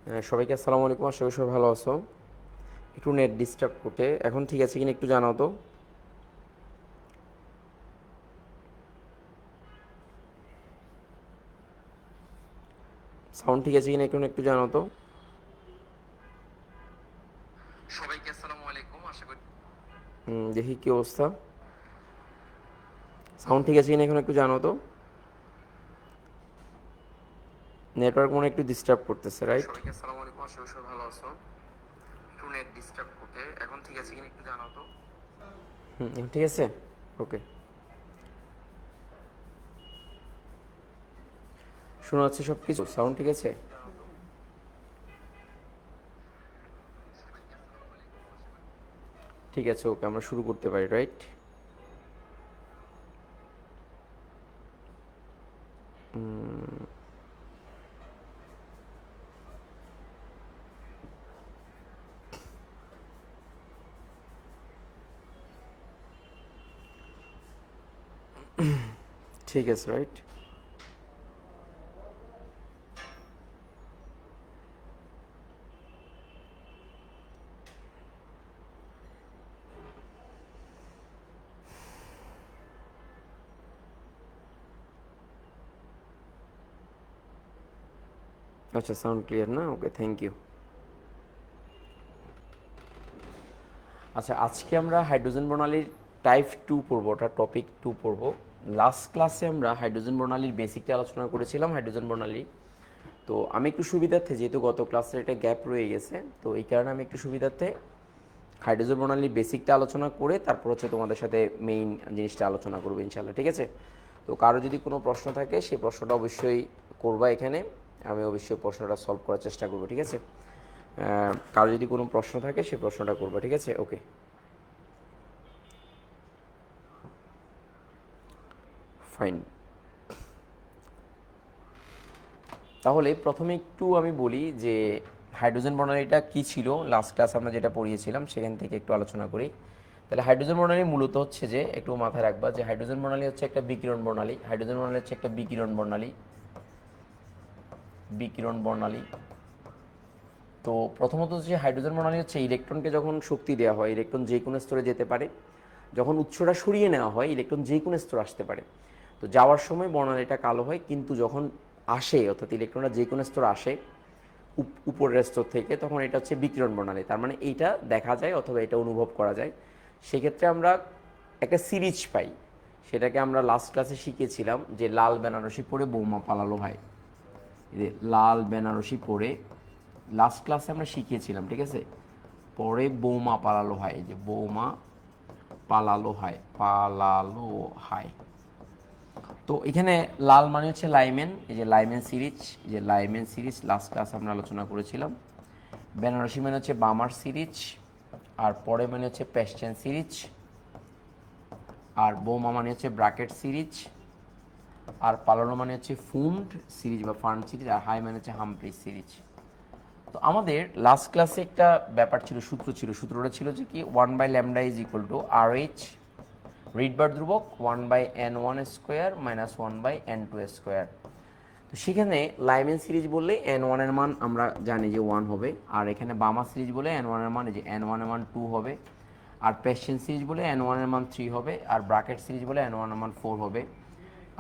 সবাইকে আসসালামু আলাইকুম। আশা করি সবাই ভালো আছো। একটু নেট ডিস্টার্ব করতে, এখন ঠিক আছে কিনা একটু জানাও তো। সাউন্ড ঠিক আছে কিনা একটু একটু জানাও তো। সবাইকে আসসালামু আলাইকুম। আশা করি দেখি কি অবস্থা। সাউন্ড ঠিক আছে কিনা এখন একটু জানাও তো। নেটওয়ার্ক মনে হয় একটু ডিস্টার্ব করতেছে, রাইট? সবাইকে আসসালামু আলাইকুম। আশা করি সবাই ভালো আছো। একটু নেট ডিস্টার্ব করতে, এখন ঠিক আছে কিনা একটু জানাও তো। এখন ঠিক আছে। ওকে, শোনা যাচ্ছে সব কিছু, সাউন্ড ঠিক আছে। ঠিক আছে, ওকে, আমরা শুরু করতে পারি, রাইট? ঠিক আছে, রাইট। আচ্ছা, সাউন্ড ক্লিয়ার না? ওকে, থ্যাংক ইউ। আচ্ছা, আজকে আমরা হাইড্রোজেন বর্ণালীর টাইপ 2 পড়বো, ওটা টপিক 2 পড়বো। লাস্ট ক্লাসে আমরা হাইড্রোজেন বর্ণালীর বেসিকটা আলোচনা করেছিলাম, হাইড্রোজেন বর্ণালী। তো আমি একটু সুবিধার্থে, যেহেতু গত ক্লাসের একটা গ্যাপ রয়ে গেছে, তো এই কারণে আমি একটু সুবিধার্থে হাইড্রোজেন বর্ণালীর বেসিকটা আলোচনা করে তারপর হচ্ছে তোমাদের সাথে মেইন জিনিসটা আলোচনা করবো ইনশাল্লাহ, ঠিক আছে? তো কারো যদি কোনো প্রশ্ন থাকে সেই প্রশ্নটা অবশ্যই করবা এখানে, আমি অবশ্যই প্রশ্নটা সলভ করার চেষ্টা করবো, ঠিক আছে? কারো যদি কোনো প্রশ্ন থাকে সেই প্রশ্নটা করবা, ঠিক আছে? ওকে, ফাইন। তাহলে প্রথমে একটু আমি বলি যে হাইড্রোজেন বর্ণালীটা কী ছিল। লাস্ট ক্লাস আমরা যেটা পড়িয়েছিলাম সেখান থেকে একটু আলোচনা করি। তাহলে হাইড্রোজেন বর্ণালী মূলত হচ্ছে যে, একটু মাথায় রাখবা যে হাইড্রোজেন বর্ণালী হচ্ছে একটা বিকিরণ বর্ণালী। হাইড্রোজেন বর্ণালী হচ্ছে একটা বিকিরণ বর্ণালী। বিকিরণ বর্ণালী। তো প্রথমত হচ্ছে হাইড্রোজেন বর্ণালী হচ্ছে ইলেকট্রনকে যখন শক্তি দেওয়া হয়, ইলেকট্রন যে কোনো স্তরে যেতে পারে। যখন উৎসটা সরিয়ে নেওয়া হয়, ইলেকট্রন যে কোনো স্তরে আসতে পারে। তো যাওয়ার সময় বর্ণালীটা কালো হয়, কিন্তু যখন আসে, অর্থাৎ ইলেকট্রনরা যে কোনো স্তরে আসে উপরের স্তর থেকে, তখন এটা হচ্ছে বিকিরণ বর্ণালী। তার মানে এইটা দেখা যায় অথবা এটা অনুভব করা যায়। সেক্ষেত্রে আমরা একটা সিরিজ পাই। সেটাকে আমরা লাস্ট ক্লাসে শিখেছিলাম যে লাল বেনারসি পরে বৌমা পালালো ভাই। লাল বেনারসি পরে লাস্ট ক্লাসে আমরা শিখিয়েছিলাম, ঠিক আছে? পরে বৌমা পালালো হয়, এই যে বৌমা পালালো হয়, পালালো হয়। তো এখানে লাল মানে হচ্ছে লাইমেন, এই যে লাইমেন সিরিজ, এই যে লাইমেন সিরিজ লাস্ট ক্লাস আমরা আলোচনা করেছিলাম। বেনারসি মানে হচ্ছে বামার সিরিজ, আর পরে মানে হচ্ছে প্যাশ্চেন সিরিজ, আর বৌমা মানে হচ্ছে ব্রাকেট সিরিজ, আর পালানো মানে হচ্ছে ফুন্ড সিরিজ বা ফান্ড সিরিজ, আর হাই মানে হচ্ছে হামপ্রি সিরিজ। তো আমাদের লাস্ট ক্লাসে একটা ব্যাপার ছিল, সূত্র ছিল। সূত্রটা ছিল যে কি, 1/λ is equal to R H Rydberg ধ্রুবক 1/n1 square minus 1/n2 square. তো সেখানে লাইমেন সিরিজ বললে n1 এর মান আমরা জানি যে 1 হবে, আর এখানে বামা সিরিজ বলে n1 এর মান, এই যে n1 এর মান 2 হবে, আর পেশেন্ট সিরিজ বলে n1 এর মান 3 হবে, আর ব্রাকেট সিরিজ বলে n1 এর মান 4 হবে,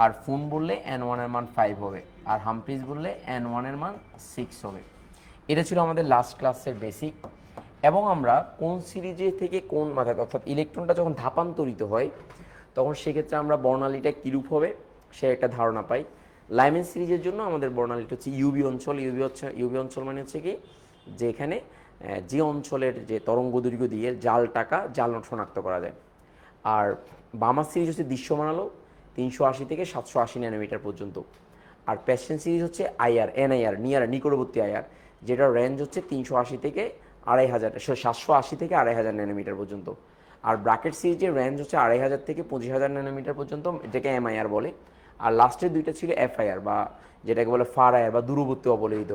আর ফোন বললে n1 এর মান 5 হবে, আর হামপ্রিজ বললে n1 এর মান 6 হবে। এটা ছিল আমাদের লাস্ট ক্লাসের বেসিক। এবং আমরা কোন সিরিজে থেকে কোন মাথায়, অর্থাৎ ইলেকট্রনটা যখন ধাপান্তরিত হয়, তখন সেক্ষেত্রে আমরা বর্ণালীটা কীরূপ হবে সে একটা ধারণা পাই। লাইমেন সিরিজের জন্য আমাদের বর্ণালীটা হচ্ছে ইউবি অঞ্চল। ইউবি অঞ্চল মানে হচ্ছে কি, যেখানে যে অঞ্চলের যে তরঙ্গ দৈর্ঘ্য দিয়ে জাল শনাক্ত করা যায়। আর বামা সিরিজ হচ্ছে দৃশ্যমান আলো, 380 থেকে 780 ন্যানোমিটার পর্যন্ত। আর প্যাশন সিরিজ হচ্ছে আইআর, এনআইআর, নিকটবর্তী আইআর, যেটার রেঞ্জ হচ্ছে 380 থেকে 2500, 780 থেকে 2500 ন্যানোমিটার পর্যন্ত। আর ব্রাকেট সিরিজের রেঞ্জ হচ্ছে 2500 থেকে 25,000 ন্যানোমিটার পর্যন্ত, যেটাকে এমআইআর বলে। আর লাস্টের দুইটা ছিল এফআইআর, বা যেটাকে বলে ফার আইআর বা দূরবর্তী অবলোহিত।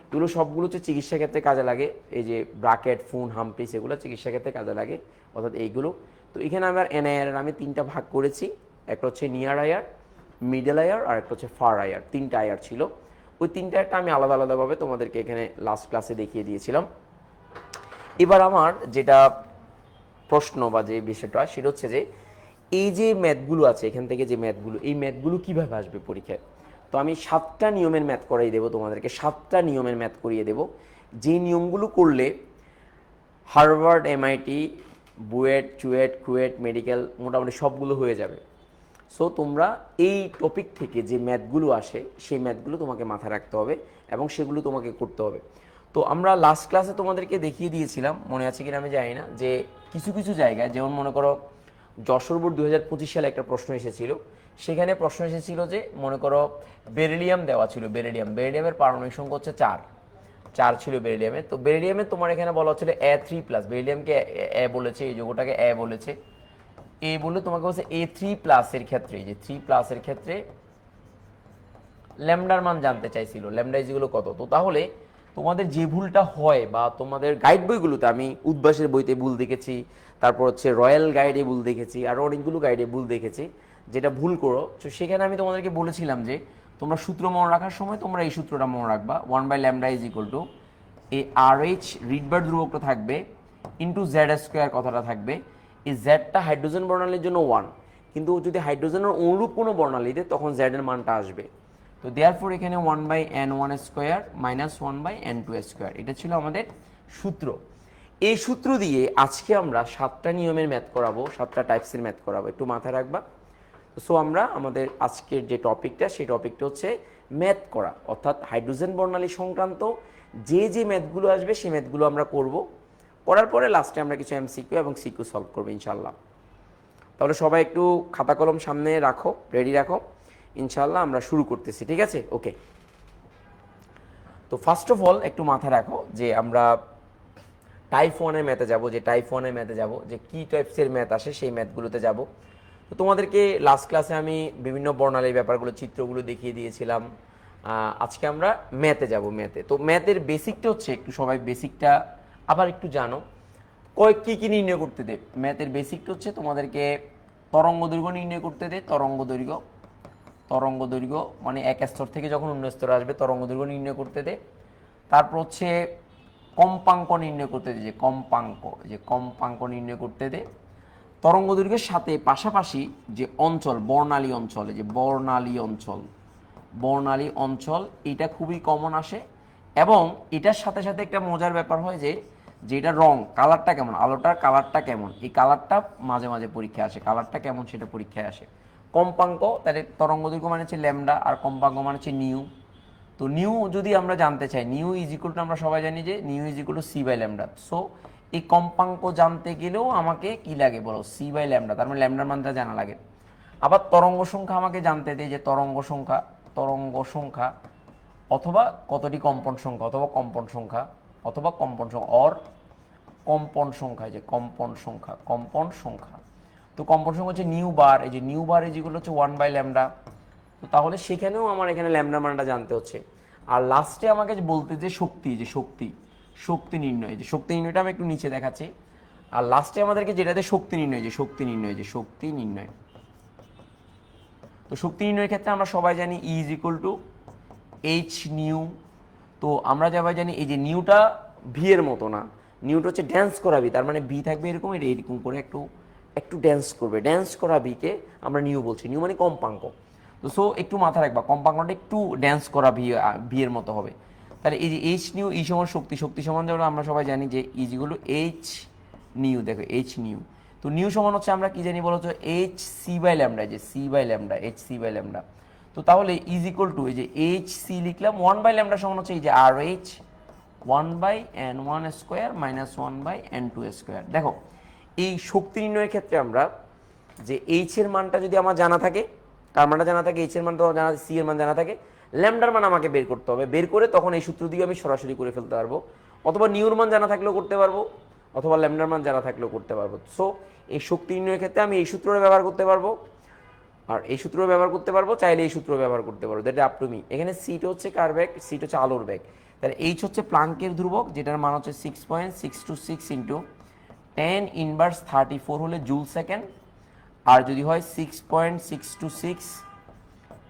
এগুলো সবগুলো হচ্ছে চিকিৎসা ক্ষেত্রে কাজে লাগে। এই যে ব্রাকেট, ফুন, হামপ্রিস, এগুলো চিকিৎসা ক্ষেত্রে কাজে লাগে, অর্থাৎ এইগুলো। তো এখানে আমরা এনআইআর আমি তিনটা ভাগ করেছি। একটা হচ্ছে নিয়ার আয়ার, মিডল আয়ার, আর একটা হচ্ছে ফার আয়ার। তিনটা আয়ার ছিল। ওই তিনটা একটা আমি আলাদা আলাদাভাবে তোমাদেরকে এখানে লাস্ট ক্লাসে দেখিয়ে দিয়েছিলাম। এবার আমার যেটা প্রশ্ন বা যে বিষয়টা সেটা হচ্ছে যে এই যে ম্যাথগুলো আছে এখান থেকে যে ম্যাথগুলো, এই ম্যাথগুলো কীভাবে আসবে পরীক্ষায়। তো আমি 7টা নিয়মের ম্যাথ করাই দেবো তোমাদেরকে, 7টা নিয়মের ম্যাথ করিয়ে দেবো, যে নিয়মগুলো করলে Harvard, MIT, BUET, CUET, KUET, medical মোটামুটি সবগুলো হয়ে যাবে। সো তোমরা এই টপিক থেকে যে ম্যাথগুলো আসে সেই ম্যাথগুলো তোমাকে মাথায় রাখতে হবে এবং সেগুলো তোমাকে করতে হবে। তো আমরা লাস্ট ক্লাসে তোমাদেরকে দেখিয়ে দিয়েছিলাম, মনে আছে কিনা আমি জানি না, যে কিছু কিছু জায়গায় যেমন মনে করো যশোর বোর্ড 2025 সালে একটা প্রশ্ন এসেছিল, সেখানে প্রশ্ন এসেছিল যে মনে করো বেরিলিয়াম দেওয়া ছিল, বেরিলিয়ামের পারমাণবিক সংখ্যা হচ্ছে 4 ছিল বেরিলিয়ামে। তো বেরিলিয়ামে তোমার এখানে বলা হচ্ছিল A3+, বেরিলিয়ামকে এ বলেছে, এই যৌগটাকে এ বলেছে, এ বলে তোমাকে বলছে A3+ এর ক্ষেত্রে, যে 3+ এর ক্ষেত্রে ল্যামডার মান জানতে চাইছিল, ল্যামডা ইজিগুলো কত। তো তাহলে তোমাদের যে ভুলটা হয় বা তোমাদের গাইড বইগুলোতে, আমি উদ্ভাসের বইতে ভুল দেখেছি, তারপর হচ্ছে রয়্যাল গাইডে ভুল দেখেছি, আরও অনেকগুলো গাইডে ভুল দেখেছি, যেটা ভুল করো। তো সেখানে আমি তোমাদেরকে বলেছিলাম যে তোমরা সূত্র মনে রাখার সময় তোমরা এই সূত্রটা মনে রাখবা, 1/λ এই RH রিডবার ধ্রুবকটা থাকবে ইন্টু Z² কথাটা থাকবে। এই জেডটা হাইড্রোজেন বর্ণালীর জন্য 1, কিন্তু যদি হাইড্রোজেনের অনুরূপ কোনো বর্ণালী দেয় তখন জেডের মানটা আসবে। তো দেয়ারফর এখানে 1/n1² মাইনাস 1/n2², এটা ছিল আমাদের সূত্র। এই সূত্র দিয়ে আজকে আমরা 7টা নিয়মের ম্যাথ করাবো, 7টা টাইপসের ম্যাথ করাবো, একটু মাথায় রাখবা। সো আমরা আমাদের আজকের যে টপিকটা, সেই টপিকটা হচ্ছে ম্যাথ করা, অর্থাৎ হাইড্রোজেন বর্ণালী সংক্রান্ত যে যে ম্যাথগুলো আসবে সেই ম্যাথগুলো আমরা করব। করার পরে লাস্টে আমরা কিছু MCQ এবং সিকিউ সলভ করবো ইনশাল্লাহ। তাহলে সবাই একটু খাতা কলম সামনে রাখো, রেডি রাখো, ইনশাল্লাহ আমরা শুরু করতেছি, ঠিক আছে? ওকে। তো ফার্স্ট অফ অল একটু মাথায় রাখো যে আমরা টাইপ 1-এর ম্যাথে যাব, যে টাইপ 1-এর ম্যাথে যাব, যে কী টাইপসের ম্যাথ আসে সেই ম্যাথগুলোতে যাব। তো তোমাদেরকে লাস্ট ক্লাসে আমি বিভিন্ন বর্ণালীর ব্যাপারগুলো, চিত্রগুলো দেখিয়ে দিয়েছিলাম। আজকে আমরা ম্যাথে যাব, ম্যাথে। তো ম্যাথের বেসিকটা হচ্ছে, একটু সবাই বেসিকটা আবার একটু জানো, কী কী নির্ণয় করতে দে। ম্যাথের বেসিকটা হচ্ছে তোমাদেরকে তরঙ্গ দৈর্ঘ্য নির্ণয় করতে দে, তরঙ্গ দৈর্ঘ্য মানে এক স্তর থেকে যখন অন্য স্তরে আসবে তরঙ্গ দৈর্ঘ্য নির্ণয় করতে দে। তারপর হচ্ছে কম্পাঙ্ক নির্ণয় করতে দে, যে কম্পাঙ্ক নির্ণয় করতে দে। তরঙ্গ দৈর্ঘ্যের সাথে পাশাপাশি যে অঞ্চল, বর্ণালী অঞ্চল, যে বর্ণালী অঞ্চল এটা খুবই কমন আসে। এবং এটার সাথে সাথে একটা মজার ব্যাপার হয় যে যেটা রং, কালারটা কেমন, আলোটার কালারটা কেমন, এই কালারটা মাঝে মাঝে পরীক্ষায় আসে, কালারটা কেমন সেটা পরীক্ষায় আসে। কম্পাঙ্ক, তাহলে তরঙ্গ দৈর্ঘ্য মানে হচ্ছে ল্যামডা, আর কম্পাঙ্ক মানে হচ্ছে নিউ। তো নিউ যদি আমরা জানতে চাই, নিউ ইজ ইকুয়াল টু, আমরা সবাই জানি যে new is equal two C/λ। So এই কম্পাঙ্ক জানতে গেলেও আমাকে কি লাগে বলো, C/λ, তার মানে ল্যামডার মানটা জানা লাগে। আবার তরঙ্গ সংখ্যা আমাকে জানতে দেয়, যে তরঙ্গ সংখ্যা অথবা কতটি কম্পন সংখ্যা, অথবা কম্পন সংখ্যা অর কম্পন সংখ্যা, যে কম্পন সংখ্যা। তো কম্পন সংখ্যা হচ্ছে নিউ বার, এই যে নিউ বার যেগুলো হচ্ছে 1/λ। তো তাহলে সেখানেও আমার এখানে ল্যামডা মানটা জানতে হচ্ছে। আর লাস্টে আমাকে বলতে যে শক্তি নির্ণয়, যে শক্তি নির্ণয়টা আমি একটু নিচে দেখাচ্ছি। আর লাস্টে আমাদেরকে যেটাতে শক্তি নির্ণয়, শক্তি নির্ণয়। তো শক্তি নির্ণয়ের ক্ষেত্রে আমরা সবাই জানি E is equal two H new. তো আমরা সবাই জানি এই যে নিউটা ভি এর মতো না, নিউটা হচ্ছে ড্যান্স করা ভি, তার মানে ভি থাকবে এরকম, এটা এরকম করে একটু ড্যান্স করবে, ড্যান্স করা ভিকে আমরা নিউ বলছি, নিউ মানে কম্পাঙ্ক। তো সো একটু মাথা রাখবা, কম্পাঙ্কটা একটু ড্যান্স করা ভি এর মতো হবে। তাহলে এই যে H নিউ, ই সমান শক্তি সমান যেমন আমরা সবাই জানি যে ইজিগুলো H নিউ, দেখো H নিউ। তো নিউ সমান হচ্ছে আমরা কি জানি বলো তো, HC/λ, যে HC/λ। তো তাহলে ইজ ইকুয়াল টু এই যে HC লিখলাম, 1/λ সমান হচ্ছে এই যে RH 1/n1² মাইনাস 1/n2²। দেখো এই শক্তি নির্ণয়ের ক্ষেত্রে আমরা যে H এর মানটা যদি আমার জানা থাকে, কার মানটা জানা থাকে, H এর মান তো জানা, C এর মান জানা থাকে, ল্যামডার মান আমাকে বের করতে হবে। বের করে তখন এই সূত্র দিয়ে আমি সরাসরি করে ফেলতে পারবো, অথবা নিউর মান জানা থাকলেও করতে পারবো, অথবা ল্যামডার মান জানা থাকলেও করতে পারবো। সো এই শক্তি নির্ণয়ের ক্ষেত্রে আমি এই সূত্রটা ব্যবহার করতে পারবো, আর এই সূত্র ব্যবহার করতে পারবো, চাইলে এই সূত্র ব্যবহার করতে পারবো, দ্যাট আপ টু মি। এখানে সিটা হচ্ছে কার বেগ, সিটা হচ্ছে আলোর বেগ। তাহলে H হচ্ছে প্লাঙ্কের ধ্রুবক, যেটার মান হচ্ছে 6.626 ইন্টু 10⁻34 হলে জুল সেকেন্ড। আর যদি হয় 6.626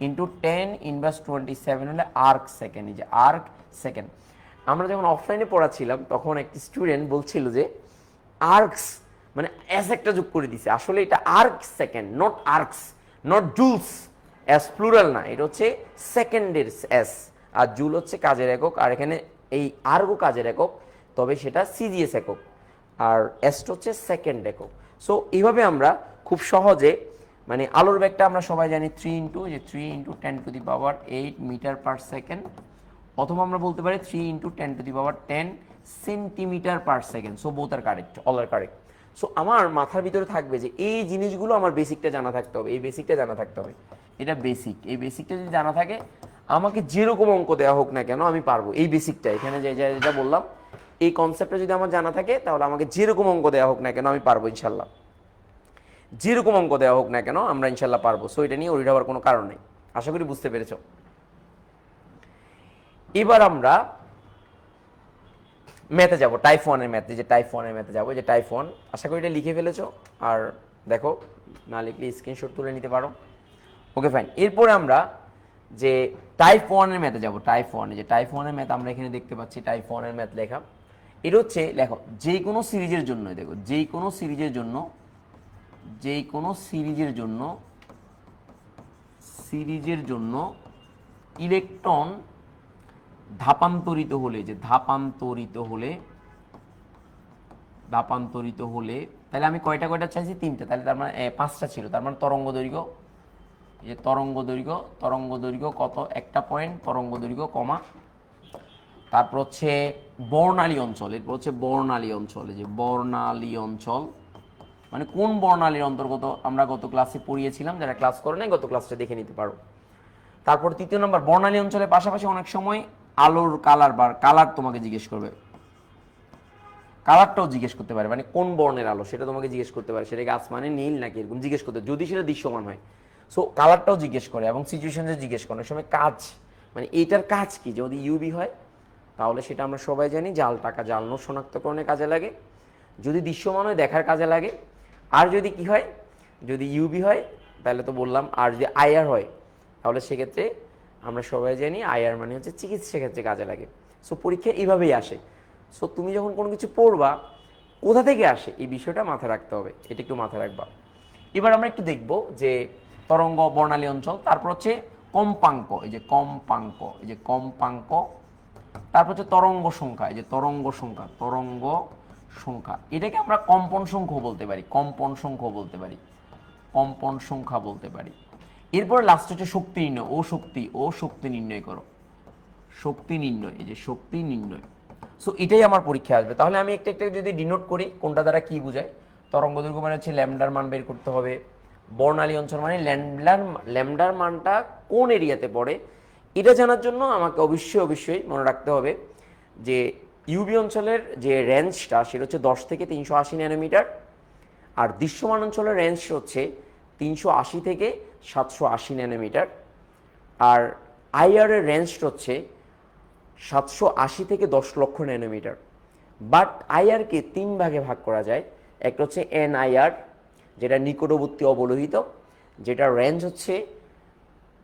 ইন্টু 10 ইনভার্স 27 হলে আর্ক সেকেন্ড। এই যে আর্ক সেকেন্ড। আমরা যখন অফলাইনে পড়াচ্ছিলাম তখন একটি স্টুডেন্ট বলছিল যে আর্কস মানে এস একটা যোগ করে দিছে, আসলে এটা arc second, not arcs, not joules. S plural না, এটা হচ্ছে সেকেন্ডের এস, আর জুল হচ্ছে কাজের একক, আর এখানে এই আর্গও কাজের একক, তবে সেটা সিজিএস একক, আর এসটা হচ্ছে সেকেন্ড একক। সো এইভাবে আমরা খুব সহজে মানে আলোর বেগটা আমরা সবাই জানি 3 মিটার পার সেকেন্ড, অথবা আমরা বলতে পারি 3 × 10⁻10 centimetre per second. So both are correct, all are correct. So আমার মাথার ভিতরে থাকবে যে এই জিনিসগুলো আমার বেসিকটা জানা থাকতে হবে, এই বেসিকটা জানা থাকতে হবে, এটা বেসিক। এই বেসিকটা যদি জানা থাকে আমাকে যেরকম অঙ্ক দেওয়া হোক না কেন আমি পারবো। এই বেসিকটা এখানে যেটা বললাম, এই কনসেপ্টটা যদি আমার জানা থাকে তাহলে আমাকে যেরকম অঙ্ক দেওয়া হোক না কেন আমি পারবো ইনশাল্লাহ। যেরকম অঙ্ক দেওয়া হোক না কেন আমরা ইনশাল্লাহ পারবো। সো এটা নিয়ে ওরিড হওয়ার কোনো কারণ নেই। আশা করি বুঝতে পেরেছ। এবার আমরা ম্যাথে যাব, টাইপ 1-এর ম্যাথে, যে টাইপ 1-এর ম্যাথে যাবো, যে টাইপ 1। আশা করি এটা লিখে ফেলেছো, আর দেখো না লিখলে স্ক্রিনশট তুলে নিতে পারো। Okay fine. এরপরে আমরা যে টাইপ 1-এর ম্যাথে যাব, টাইপ 1, যে টাইপ 1-এর ম্যাথ আমরা এখানে দেখতে পাচ্ছি, টাইপ 1-এর ম্যাথ লেখা। এটা হচ্ছে লেখো যে কোনো সিরিজের জন্য, দেখো যে কোনো সিরিজের জন্য, যে কোনো সিরিজের জন্য, সিরিজের জন্য ইলেকট্রন ধাপান্তরিত হলে, যে ধাপান্তরিত হলে, ধাপান্তরিত হলে, তাহলে আমি কয়টা চাইছি? 3টা। তাহলে তার মানে 5টা ছিল, তার মানে তরঙ্গ দৈর্ঘ্য, যে তরঙ্গ দৈর্ঘ্য কত? 1টা পয়েন্ট তরঙ্গ দৈর্ঘ্য কমা, তারপর হচ্ছে বর্ণালী অঞ্চল, এরপর হচ্ছে বর্ণালী অঞ্চল, যে বর্ণালী অঞ্চল মানে কোন বর্ণালীর অন্তর্গত আমরা গত ক্লাসে পড়িয়েছিলাম, যারা ক্লাস করে নাই গত ক্লাসটা দেখে নিতে পারো। তারপর 3 নম্বর, বর্ণালী অঞ্চলের পাশাপাশি অনেক সময় আলোর কালার বা কালার তোমাকে জিজ্ঞেস করবে, কালারটাও জিজ্ঞেস করতে পারে, মানে কোন বর্ণের আলো সেটা তোমাকে জিজ্ঞেস করতে পারে, সেটাকে আসমানে নীল নাকি এরকম জিজ্ঞেস করতে, যদি সেটা দৃশ্যমান হয়। সো কালারটাও জিজ্ঞেস করে এবং সিচুয়েশনে জিজ্ঞেস করে। অনেক সময় কাজ মানে এইটার কাজ কি, যদি ইউবি হয় তাহলে সেটা আমরা সবাই জানি জাল টাকা জ্বালানো শনাক্তকরণের কাজে লাগে, যদি দৃশ্যমান হয় দেখার কাজে লাগে, আর যদি কি হয়, যদি ইউবি হয় তাহলে তো বললাম, আর যদি আইআর হয় তাহলে সেক্ষেত্রে আমরা সবাই জানি আইআর মানে হচ্ছে চিকিৎসা ক্ষেত্রে কাজে লাগে। সো পরীক্ষা এইভাবেই আসে। সো তুমি যখন কোনো কিছু পড়বা কোথা থেকে আসে এই বিষয়টা মাথায় রাখতে হবে, এটা একটু মাথায় রাখবা। এবার আমরা একটু দেখব যে তরঙ্গ বর্ণালী অঞ্চল, তারপর হচ্ছে কম্পাঙ্ক, এই যে কম্পাঙ্ক, এই যে কম্পাঙ্ক, তারপর হচ্ছে তরঙ্গ সংখ্যা, এই যে তরঙ্গ সংখ্যা, তরঙ্গ সংখ্যা, এটাকে আমরা কম্পন সংখ্যা বলতে পারি, কম্পন সংখ্যা বলতে পারি, কম্পন সংখ্যা বলতে পারি। এরপর লাস্ট হচ্ছে শক্তি নির্ণয়, ও শক্তি নির্ণয় করো, শক্তি নির্ণয়, এই যে শক্তি নির্ণয়। সো এটাই আমার পরীক্ষায় আসবে। তাহলে আমি একটা একটা যদি ডিনোট করি কোনটা দ্বারা কি বোঝায়। তরঙ্গ দৈর্ঘ্য মানে হচ্ছে ল্যামডার মান বের করতে হবে, বর্ণালী অঞ্চল মানে ল্যামডার মানটা কোন এরিয়াতে পড়ে, এটা জানার জন্য আমাকে অবশ্যই মনে রাখতে হবে যে ইউবি অঞ্চলের যে রেঞ্জটা সেটা হচ্ছে 10 থেকে 380 ন্যানোমিটার, আর দৃশ্যমান অঞ্চলের রেঞ্জ হচ্ছে 380 থেকে 780 ন্যানোমিটার, আর আইআর এর রেঞ্জটা হচ্ছে 780 থেকে 10 লক্ষ ন্যানোমিটার। বাট আইআরকে 3 ভাগে ভাগ করা যায়। একটা হচ্ছে এনআইআর, যেটা নিকটবর্তী অবলোহিত, যেটা রেঞ্জ হচ্ছে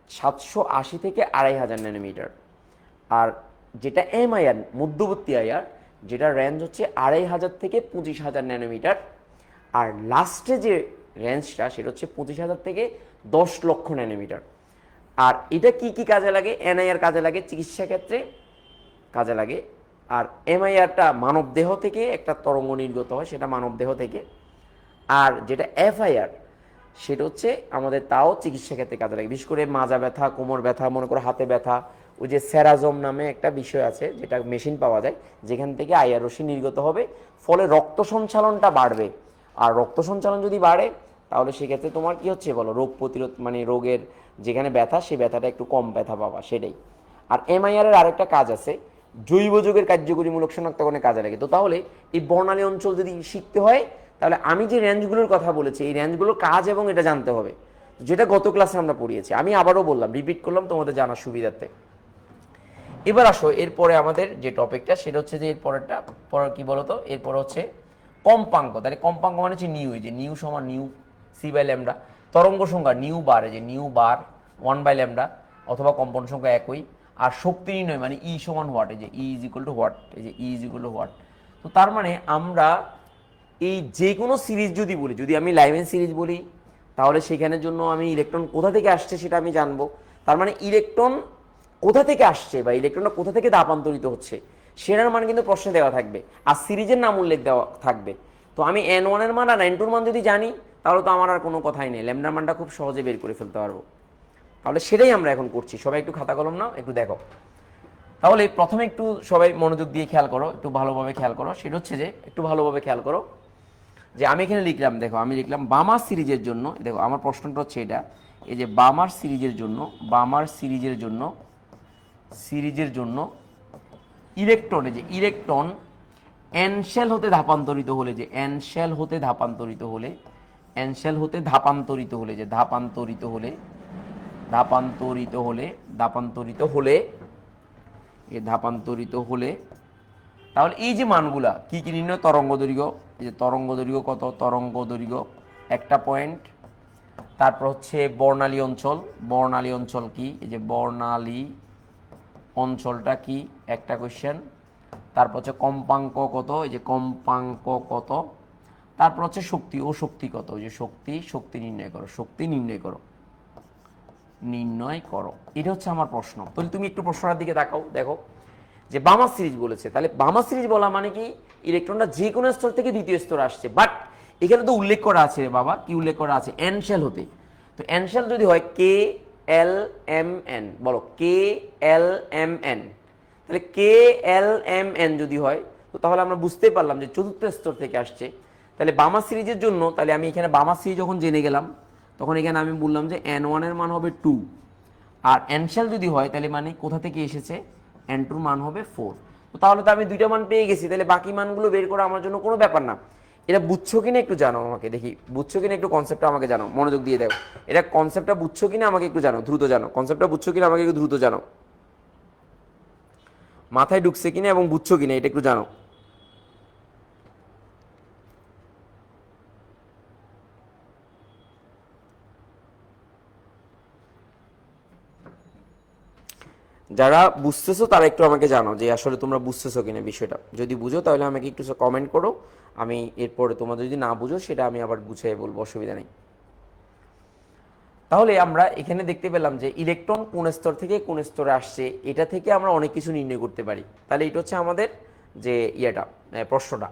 780 থেকে 2500 ন্যানোমিটার, আর যেটা এমআইআর মধ্যবর্তী আইআর, যেটা রেঞ্জ হচ্ছে 2500 থেকে 25000 ন্যানোমিটার, আর লাস্টে যে রেঞ্জটা সেটা হচ্ছে 25000 থেকে 10 লক্ষ ন্যানোমিটার। আর এটা কি কি কাজে লাগে? এনআইআর কাজে লাগে চিকিৎসা ক্ষেত্রে কাজে লাগে, আর এমআইআরটা মানব দেহ থেকে একটা তরঙ্গ নির্গত হয়, সেটা মানব দেহ থেকে, আর যেটা এফআইআর সেটা হচ্ছে আমাদের তাও চিকিৎসা ক্ষেত্রে কাজে লাগে, বিশেষ করে মাজা ব্যথা, কোমর ব্যথা, মনে করো হাতে ব্যথা, ওই যে সেরাজম নামে একটা বিষয় আছে যেটা মেশিন পাওয়া যায়, যেখান থেকে আইআর রশ্মি নির্গত হবে, ফলে রক্ত সঞ্চালনটা বাড়বে। আর রক্ত সঞ্চালন যদি বাড়ে তাহলে সেক্ষেত্রে তোমার কি হচ্ছে বলো, রোগ প্রতিরোধ মানে রোগের যেখানে ব্যথা সেই ব্যথাটা একটু কম ব্যথা পাবা, সেটাই। আর এমআইআর এর আরেকটা কাজ আছে, জৈব যৌগের কার্যকরীমূলক শনাক্তকরণের কাজে লাগে। তো তাহলে এই বর্ণালী অঞ্চল যদি শিখতে হয় তাহলে আমি যে রেঞ্জগুলোর কথা বলেছি এই রেঞ্জগুলোর কাজ এবং এটা জানতে হবে, যেটা গত ক্লাসে আমরা পড়িয়েছি। আমি আবারও বললাম, রিপিট করলাম তোমাদের জানার সুবিধার্থে। এবার আসো এরপরে আমাদের যে টপিকটা সেটা হচ্ছে যে এরপরেরটা পরে কি বলতো, এরপর হচ্ছে কম্পাঙ্ক। তাহলে কম্পাঙ্ক মানে হচ্ছে নিউ, যে নিউ সমান নিউ সি বাই ল্যামডা, তরঙ্গ সংখ্যা নিউ বার, যে নিউ বার 1/λ, অথবা কম্পাউন্ড সংখ্যা একই। আর শক্তি নির্ণয় মানে ই সমান হোয়াট, এই যে ই ইজ ইকুয়াল টু হোয়াট, এই যে ই ইজ ইকুয়াল টু হোয়াট। তো তার মানে আমরা এই যে কোনো সিরিজ যদি বলি, যদি আমি লাইভেন সিরিজ বলি, তাহলে সেখানের জন্য আমি ইলেকট্রন কোথা থেকে আসছে সেটা আমি জানবো। তার মানে ইলেকট্রন কোথা থেকে আসছে বা ইলেকট্রনটা কোথা থেকে তাপান্তরিত হচ্ছে সেটার মান কিন্তু প্রশ্নে দেওয়া থাকবে, আর সিরিজের নাম উল্লেখ দেওয়া থাকবে। তো আমি n1 এর মান আর n2 এর মান যদি জানি, তাহলে তো আমার আর কোনো কথাই নেই, ল্যামডার মানটা খুব সহজে বের করে ফেলতে পারবো। তাহলে সেটাই আমরা এখন করছি। সবাই একটু খাতা কলম নাও, একটু দেখো। তাহলে প্রথমে একটু সবাই মনোযোগ দিয়ে খেয়াল করো, একটু ভালোভাবে খেয়াল করো। সেটা হচ্ছে যে একটু ভালোভাবে খেয়াল করো যে আমি এখানে লিখলাম, দেখো আমি লিখলাম বামার সিরিজের জন্য, দেখো আমার প্রশ্নটা হচ্ছে এটা, এই যে বামার সিরিজের জন্য, বামার সিরিজের জন্য, সিরিজের জন্য ইলেকট্রন, এই যে ইলেকট্রন এন শেল হতে ধাপান্তরিত হলে, যে এন শেল হতে ধাপান্তরিত হলে, এন শেল হতে ধাপান্তরিত হলে, যে ধাপান্তরিত হলে, ধাপান্তরিত হলে, ধাপান্তরিত হলে, এই ধাপান্তরিত হলে, তাহলে এই যে মানগুলা কি কি নির্ণয়, তরঙ্গ দৈর্ঘ্য, এই যে তরঙ্গ দৈর্ঘ্য কত, তরঙ্গ দৈর্ঘ্য একটা পয়েন্ট, তারপর হচ্ছে বর্ণালী অঞ্চল, বর্ণালী অঞ্চল কি, এই যে বর্ণালী অঞ্চলটা কি একটা কোশ্চেন, তারপর হচ্ছে কম্পাঙ্ক কত, এই যে কম্পাঙ্ক কত, তারপর হচ্ছে শক্তি ও শক্তি কত, এই যে শক্তি, শক্তি নির্ণয় করো, শক্তি নির্ণয় করো, নির্ণয় করো। এটা হচ্ছে আমার প্রশ্ন। তাহলে তুমি একটু প্রশ্নটার দিকে তাকাও, দেখো যে বামার সিরিজ বলেছে, তাহলে বামার সিরিজ বলা মানে কি ইলেকট্রনটা যে কোনো স্তর থেকে দ্বিতীয় স্তরে আসছে। বাট এখানে তো উল্লেখ করা আছে বাবা, কি উল্লেখ করা আছে, এন শেল হতে। তো এন শেল যদি হয় কে এল এম এন, বলো কে এল এম এন, তাহলে কে এল এম এন যদি হয়, তো তাহলে আমরা বুঝতে পারলাম যে চতুর্থ স্তর থেকে আসছে। তাহলে বামা সিরিজের জন্য, তাহলে আমি এখানে বামা সিরিজ যখন জেনে গেলাম, তখন এখানে আমি বললাম যে n1 এর মান হবে 2, আর n শেল যদি হয় তাহলে মানে কোথা থেকে এসেছে, n2 এর মান হবে 4। তো তাহলে তো আমি দুইটা মান পেয়ে গেছি, তাহলে বাকি মানগুলো বের করা আমার জন্য কোনো ব্যাপার না। এটা বুঝছো কিনা একটু জানো আমাকে, দেখি বুঝছো কিনা একটু কনসেপ্টটা আমাকে জানো, মনোযোগ দিয়ে দেখো। এটা কনসেপ্টটা বুঝছো কিনা আমাকে একটু জানো, দ্রুত জানো, কনসেপ্টটা বুঝছো কিনা আমাকে একটু দ্রুত জানো, মাথায় ঢুকছে কিনা এবং বুঝছো কিনা এটা একটু জানো। যারা বুঝতেছো তারা একটু আমাকে জানো যে আসলে তোমরা বুঝতেছো কিনা বিষয়টা। যদি বুঝো তাহলে আমাকে একটু কমেন্ট করো, আমি এরপরে তোমরা যদি না বুঝো সেটা আমি আবার গুছিয়ে বলবো, অসুবিধা নেই। তাহলে আমরা এখানে দেখতে পেলাম যে ইলেকট্রন কোন স্তর থেকে কোন স্তরে আসছে, এটা থেকে আমরা অনেক কিছু নির্ণয় করতে পারি। তাহলে এটা হচ্ছে আমাদের যে ইয়েটা, প্রশ্নটা।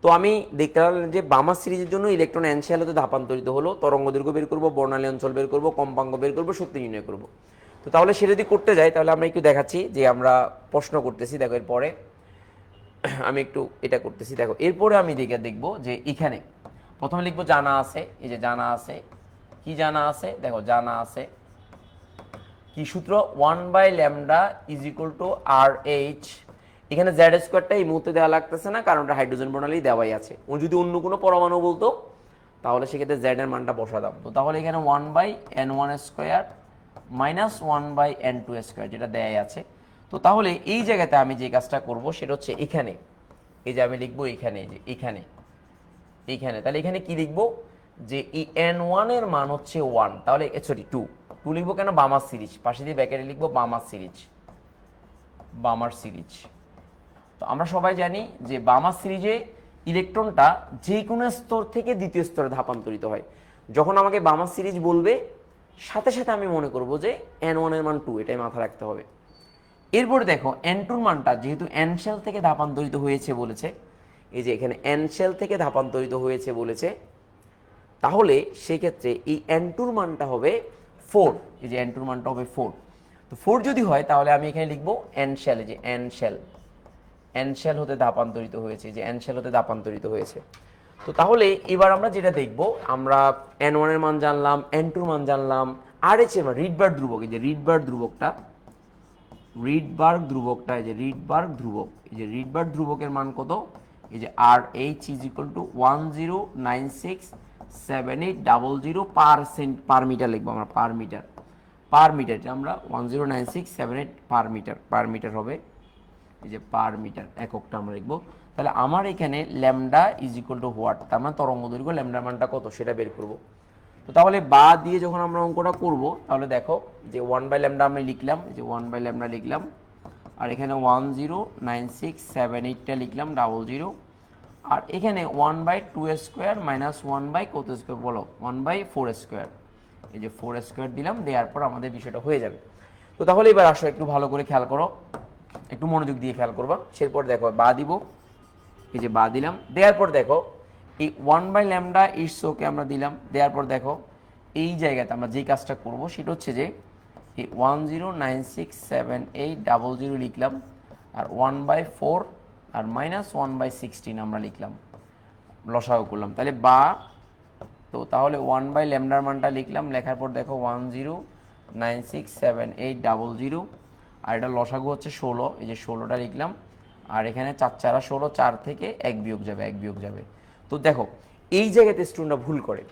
তো আমি দেখতে পেলাম যে বামা সিরিজের জন্য ইলেকট্রন এন শেল হতে ধাপান্তরিত হলো, তরঙ্গ দৈর্ঘ্য বের করবো, বর্ণালী অঞ্চল বের করবো, কম্পাঙ্ক বের করবো, শক্তি নির্ণয় করবো। তো তাহলে সে যদি করতে যাই, তাহলে আমরা একটু দেখাচ্ছি যে আমরা প্রশ্ন করতেছি। দেখো এরপরে আমি একটু এটা করতেছি, দেখো এরপরে আমি দেখবো যে এখানে প্রথমে লিখবো জানা আছে, এই যে জানা আছে, কি জানা আছে, দেখো জানা আছে কি সূত্র, 1/λ is equal to R H. এখানে জেড স্কোয়ারটা এই মুহূর্তে দেওয়া লাগতেছে না, কারণ এটা হাইড্রোজেন প্রণালী দেওয়াই আছে। ও যদি অন্য কোনো পরমাণু বলতো তাহলে সেক্ষেত্রে জেড এর মানটা বসাতাম। তো তাহলে এখানে 1/n1 square minus 1/n2 square যেটা দেয়াই আছে। তো তাহলে এই জায়গাতে আমি যে কাজটা করব সেটা হচ্ছে এখানে, এই যে আমি লিখবো এখানে, যে এখানে, এইখানে, তাহলে এখানে কি লিখবো যে এই n1 এর মান হচ্ছে 1, তাহলে সরি 2 লিখবো কেন, বামার সিরিজ, পাশে দিয়ে ব্যাকেটে লিখবো বামার সিরিজ, বামার সিরিজ। তো আমরা সবাই জানি যে বামার সিরিজে ইলেকট্রনটা যে কোনো স্তর থেকে দ্বিতীয় স্তরে ধাপান্তরিত হয়। যখন আমাকে বামার সিরিজ বলবে সাথে সাথে আমি মনে করব যে n1 এর মান 2, এটাই মাথায় রাখতে হবে। এরপরে দেখো n2 এর মানটা যেহেতু n শেল থেকে ধাপান্তরিত হয়েছে বলেছে, এই যে এখানে n শেল থেকে ধাপান্তরিত হয়েছে বলেছে, তাহলে সেক্ষেত্রে এই n2 এর মানটা হবে 4, এই যে n2 এর মানটা হবে 4। তো 4 যদি হয় তাহলে আমি এখানে লিখবো n শেল, এই যে n শেল, n শেল হতে ধাপান্তরিত হয়েছে, যে n শেল হতে ধাপান্তরিত হয়েছে। তো তাহলে এবার আমরা যেটা দেখব, আমরা n1 এর মান জানলাম, n2 এর মান জানলাম, আর এইচ এর মান, রিডবার্গ ধ্রুবক, এই যে রিডবার্গ ধ্রুবকটা, রিডবার্গ ধ্রুবকটা, এই যে রিডবার্গ ধ্রুবক, এই যে রিডবার্গ ধ্রুবকের মান কত, এই যে R H is equal to 10967800 per metre লিখবো আমরা, পার মিটার, পার মিটার, যে আমরা 109678 পার মিটার হবে, এই যে পার মিটার এককটা আমরা লিখবো। তাহলে আমার এখানে lambda is equal two what, তার মানে তরঙ্গ দৈর্ঘ্য ল্যামডার মানটা কত সেটা বের করব। তো তাহলে বা দিয়ে যখন আমরা অঙ্কটা করব তাহলে দেখো যে 1/λ আমি লিখলাম, এই যে 1/λ লিখলাম, আর এখানে 109678টা লিখলাম 00, আর এখানে 1/2² মাইনাস 1/কত স্কোয়ার বলো, 1/4², এই যে 4² দিলাম, দেওয়ার পর আমাদের বিষয়টা হয়ে যাবে। তো তাহলে এবার আসো একটু ভালো করে খেয়াল করো, একটু মনোযোগ দিয়ে খেয়াল করবা। সেরপর দেখো বা দিব, এই যে বা দিলাম, দেওয়ার পর দেখো এই 1/λ ইটস ওকে আমরা দিলাম, দেওয়ার পর দেখো এই জায়গাতে আমরা যেই কাজটা করব সেটা হচ্ছে যে এই 10967800 লিখলাম, আর 1/4 আর মাইনাস 1/16 আমরা লিখলাম, লসাগু করলাম, তাহলে বা, তো তাহলে 1/λ মানটা লিখলাম, লেখার পর দেখো 10967800, আর এটা লসাগু হচ্ছে 16, এই যে 16টা লিখলাম, আর এখানে 4 4 16, 4 থেকে 1 বিয়োগ যাবে, 1 বিয়োগ যাবে। তো দেখো এই জায়গাতে স্টুডেন্টরা ভুল করে,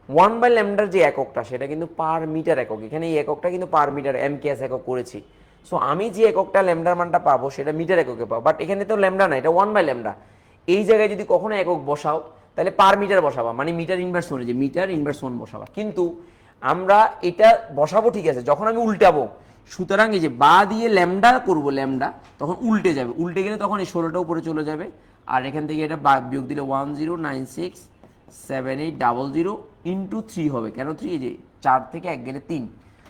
1/λ যে এককটা সেটা কিন্তু পার মিটার একক, এখানে এই এককটা কিন্তু পার মিটার এমকেএস একক করেছি। সো আমি যে এককটা ল্যামডার মানটা পাবো সেটা মিটার এককে পাবো, বাট এখানে তো ল্যামডা না, এটা 1/λ। এই জায়গায় যদি কখনো একক বসাও তাহলে পার মিটার বসাবা, মানে মিটার ইনভার্স 1, যে মিটার ইনভার্স 1 বসাবা, কিন্তু আমরা এটা বসাবো ঠিক আছে, যখন আমি উল্টাবো, সুতরাং এই যে বা দিয়ে ল্যামডা করবো, ল্যামডা তখন উল্টে যাবে, উল্টে গেলে তখন এই 16টা উপরে চলে যাবে, আর এখান থেকে এটা বিয়োগ দিলে 10967800 ইন্টু 3 হবে, কেন 3, এই যে 4 থেকে 1 গেলে 3,